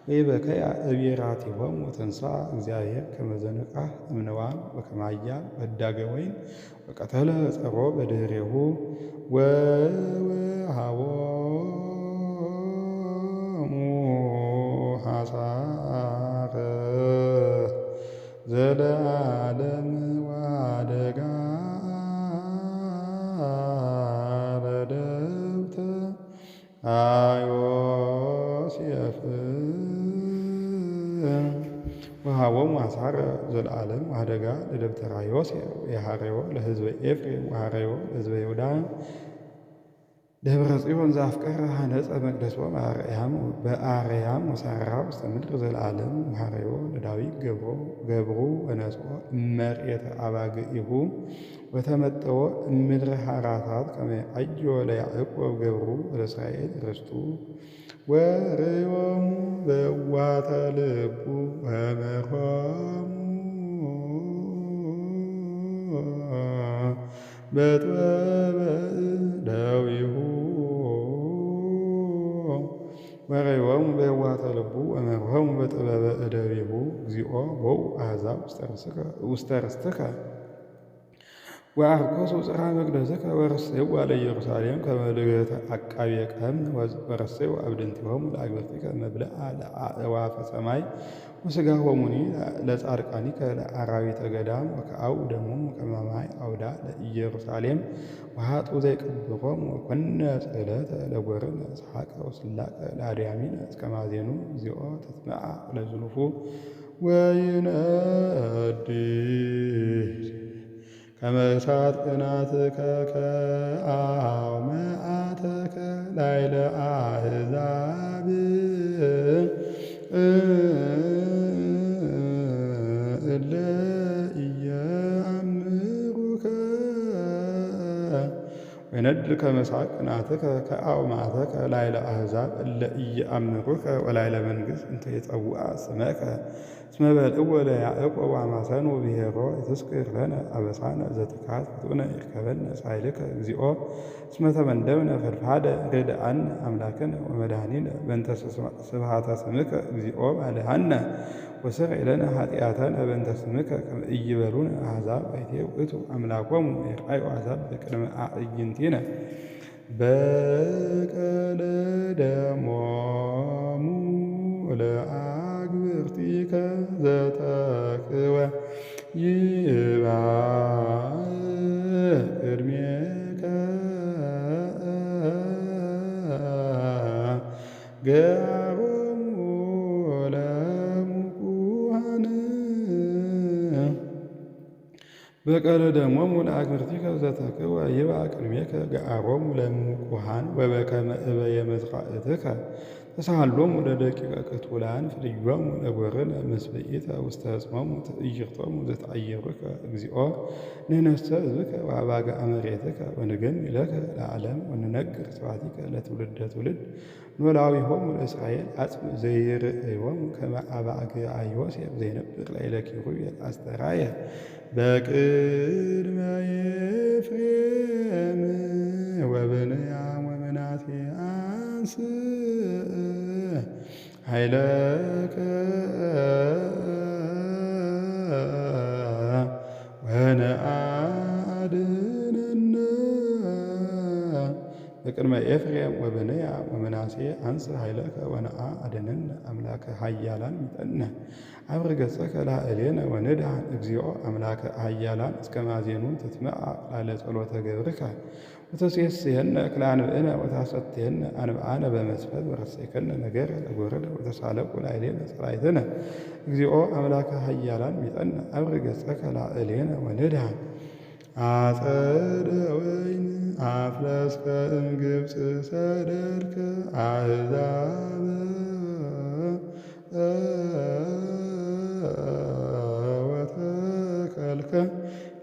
ወይበከያ እቤራቲሆሙ ወተንሥአ እግዚአብሔር ከመ ዘንቃሕ እምንዋም ወከመ ኃያል ወህዳገ ወይን ወቀተለ ጸሮ በድኅሬሁ ወወሃቦሙ ሐሳረ ዘለዓለም ወኀደጋ ዮሴፍ ወሃቦሙ ሐሳረ ዘለዓለም ወኀደጋ ለደብተራ ዮሴፍ የሐረዮ ለሕዝበ ኤፍሬም ወሐረዮ ለሕዝበ ይሁዳ ደብረ ጽዮን ዘአፍቀረ ሐነጸ መቅደሶ በአርያም ወሠራ ውስተ ምድር ዘለዓለም ወሐረዮ ለዳዊት ገብሩ ወነጽኦ እመርኤተ አባግዒሁ ወተመጠወ እምድረ ሐራታት ከመ አዮ ለያዕቆብ ገብሩ ወለእስራኤል ርስቱ ወርእዮሙ በዋተ ልቡ ወመርሖሙ በጥበበ እደዊሁ ወርእዮሙ በዋተ ልቡ ወመርሖሙ በጥበበ እደዊሁ እግዚኦ ቦኡ አሕዛብ ውስተ ርስትከ ወአርኮሱ ጽርሐ መቅደስከ ወረሰዩ ለኢየሩሳሌም ከመ ልደተ አቃቤ ቀም ወረሰዩ አብድንቲሆሙ ለአግብርቲከ መብልዐ ለአዕዋፈ ሰማይ ወሥጋሆሙኒ ለጻድቃኒከ ለአራዊተ ገዳም ወከአው ደሞሙ ከመ ማይ አውዳ ለኢየሩሳሌም ወኃጡ ዘይቅብሮሙ ወኮነ ጽሕለተ ለጐርነ ይስሐቀ ወስላቀ ለአድያሚነ እስከ ማዜኑ እግዚኦ ተስምዐ ለዝሉፉ ወይነድድ ከመ እሳት ቅንዓትከ ከአው መዓተከ ላዕለ አሕዛብ እለ ኢየአምሩከ ወይነድድ ከመ እሳት ቅንዓትከ ከአው መዓተከ ላዕለ አሕዛብ እለ ኢየአምሩከ ወላዕለ መንግሥት እንተ ይጸውዓ ስመከ እስመ በልዕዎ ለያዕቆብ አማሰኑ ብሔሮ ይትስክር ለነ አበሳነ ዘትካት ፍጡነ ይርከበነ ሣህልከ እግዚኦ እስመ ተመንደብነ ፈድፋደ ርድአነ አምላክነ ወመድኃኒነ በእንተ ስብሐተ ስምከ እግዚኦ ባልሐነ ወስረይ ለነ ኃጢአተነ በእንተ ስምከ ከመ ኢይበሉነ አሕዛብ አይቴ ውእቱ አምላኮሙ ይርአዩ አሕዛብ በቅድመ አዕይንቲነ በቀለ ደሞሙ ለአግብርቲከ ዘተክወ ይባእ ቅድሜከ ገአሮሙ በቀለ ደሞሙ ለአግብርቲከ ዘተክው ይብአ ቅድሜከ ገአሮሙ ለምቁሃን ወበከመ እበየ መዝራእትከ ተሳሃሎሙ ለደቂቀ ቅቱላን ፍልዮሙ ለጐርነ መስብኢተ ውስተ ሕጽሞሙ ትዕይርቶሙ ዘተአየሩከ እግዚኦ ንሕነሰ ሕዝብከ ወአባግዓ መሬትከ ወንገኒ ለከ ለዓለም ወንነግር ስብሐቲከ ለትውልደ ትውልድ ኖላዊሆሙ ለእስራኤል አጽም ዘይርእዮሙ ከመ አባግዓ ዮሴፍ ዘይነብር ላዕለ ኪሩቤል አስተርአየ በቅድመ ኤፍሬም ወብንያም ወምናሴ አንስእ ኃይለከ ወነአድኅነነ በቅድመ ኤፍሬም ወብንያም ወምናሴ አንስእ ኃይለከ ወነአድኅነነ አምላከ ኃያላን ሚጠነ አብር ገጸከ ላዕሌነ ወንድኃን እግዚኦ አምላከ ኃያላን እስከ ማዜኑን ትትመዓ ላዕለ ጸሎተ ገብርከ ወተሴስየነ እክለ አንብዕነ ወታሰትየነ አንብዓነ በመስፈት ወረሰይከነ ነገረ ለጐረደ ወተሳለቁ ላዕሌነ ጸላእትነ እግዚኦ አምላከ ኃያላን ሚጠነ አብር ገጸከ ላዕሌነ ወንድኃን አጸደ ወይን አፍለስከ እምግብፅ ሰደድከ አሕዛበ ወተከልከ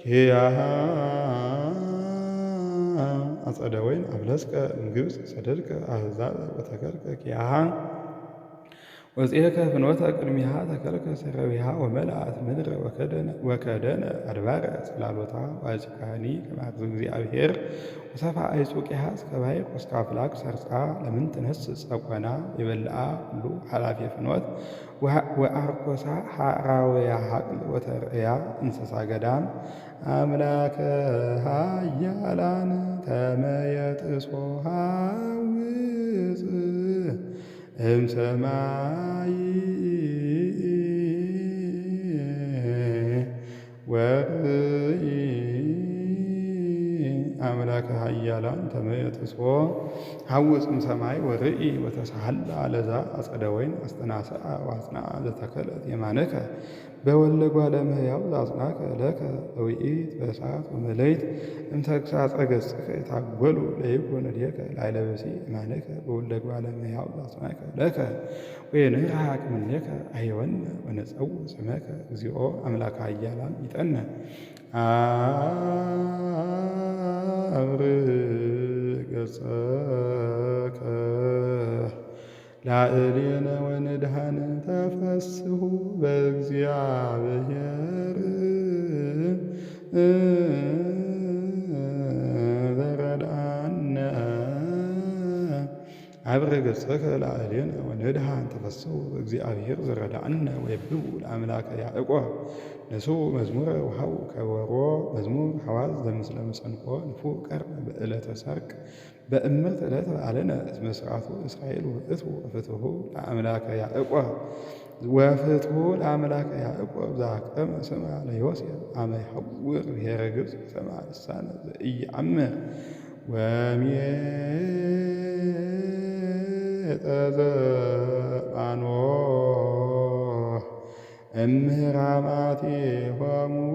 ኪያሃ አጸደ ወይን አፍለስከ እምግብፅ ሰደድከ አሕዛበ ወተከልከ ኪያሃ ወፄከ ፍኖተ ቅድሚሃ ተከልከ ሰረዊሃ ወመልአት ምድረ ወከደነ አድባረ ጽላሎታ ወአጽቃኒ ከማግዙ እግዚአብሔር ወሰፋ አይጹቂሃ እስከ ባሕር ወስከ አፍላክ ሰርጻ ለምን ትነስእ ጸቆና የበልዓ ሁሉ ኃላፊ ፍኖት ወአርኮሳ ሐራውያ ሀቅል ወተርእያ እንስሳ ገዳም አምላከ ኃያላን ከመ የጥሶ ሐውፅ እምሰማይ ወርይ አምላከ ኃያላን ተመየጥሶ ሐውፅ እምሰማይ ወርኢ ወተሳሃላ ለዛ አጸደ ወይን አስተናስአ ወአጽንዐ ዘተከለት የማነከ በወለጓ ለመሕያው ዘአጽናከ ለከ እውኢት በእሳት ወመለይት እምተግሣጸ ገጽከ የታጐሉ ለይኩን እዴከ ላዕለ ብእሲ የማነከ በወለጓ ለመሕያው ዘአጽናከ ለከ ወየንርሐቅ እምኔከ አይወነ ወነጸውዕ ስመከ እግዚኦ አምላከ ኃያላን ሚጠነ አብር ገጸከ ላዕሌነ ወንድኃን ተፈስሑ በእግዚአብሔር ዘረድአነ አብር ገጸከ ላዕሌነ ወንድኃን ተፈስሑ በእግዚአብሔር ዘረድአነ ወየብቡ ለአምላከ ያዕቆብ ነስኡ መዝሙረ ወሃቡ ከበሮ መዝሙር ሐዋዝ ዘምስለ መሰንቆ ንፉዕ ቀርነ በዕለተ ሰርቅ በእምርት ዕለተ በዓልነ እስመ ሥርዓቱ እስራኤል ውእቱ ወፍትሑ ለአምላከ ያዕቆብ ወፍትሑ ለአምላከ ያዕቆብ ዘአቅደመ ስማ ለዮሴፍ አመ ይሐውር ብሔረ ግብፅ ሰምዐ ልሳነ ዘኢየአምር ወሜጠ ዘጳኖህ እምህራማቲሆሙ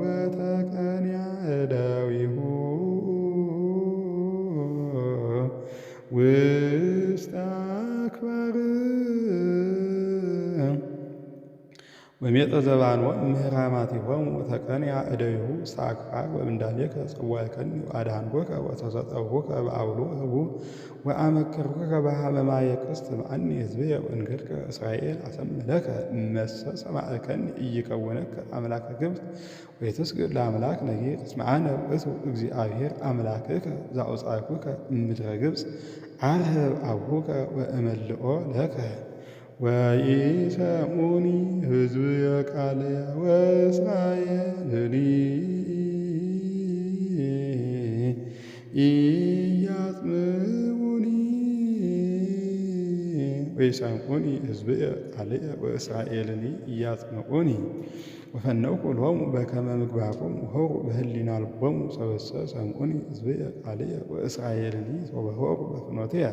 ወተቀንያ እደዊሁ ውስተ አክባር ወሜጠ ዘባንዎ እምህራማቲሆሙ ወተቀንያ እደዊሁ ውስተ አክባር ወምንዳቤከ ጽዋዕከኒ ወአድኃንጎከ ወተሰጠውከ በአውሎ ህቡዕ ወአመከርኩከ በኀበ ማየ ቅስት እምአኒ ሕዝብየ ወእንግድከ እስራኤል አሰምለከ እመሰ ሰማዕከኒ ኢይከውነከ አምላከ ግብፅ ወይትስግድ ለአምላክ ነጊር እስመ አነ ውእቱ እግዚአብሔር አምላክከ ዘአውጻእኩከ እምድረ ግብፅ አርህብ አቡከ ወእመልኦ ለከ ወኢሰምዑኒ ሕዝብየ ቃልየ ወእስራኤልኒ ኢያጽምዑኒ ወኢሰምዑኒ ሕዝብየ ቃልየ ወእስራኤልኒ ኢያጽምዑኒ ወፈነውኩ ሎሙ በከመ ምግባሮሙ ሆሩ በህሊና ልቦሙ ሰበሰ ሰምዑኒ ሕዝብየ ቃልየ ወእስራኤልኒ ሶበ ሆሩ በፍኖትየ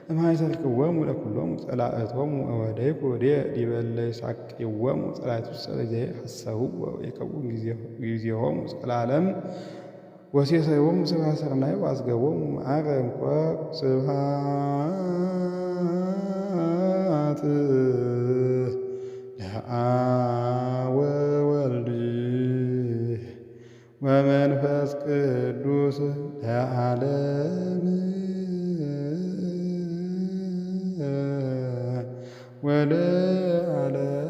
እምኀይሰርክዎሙ ለኵሎሙ ጸላእቶሙ እወደይኩ ዲበ እለ ይሳቅይዎሙ ጸላእቱሰ ለዘይሐሰብዎ ወይከውን ጊዜሆሙ እስከ ወሴሰዮሙ ስብሐ ሠርናይ ወአዝገቦሙ መዓረ እምቆቅ ስብሐት ለአብ ወወልድ ወመንፈስ ቅዱስ ለዓለሙ ወለዓለሙ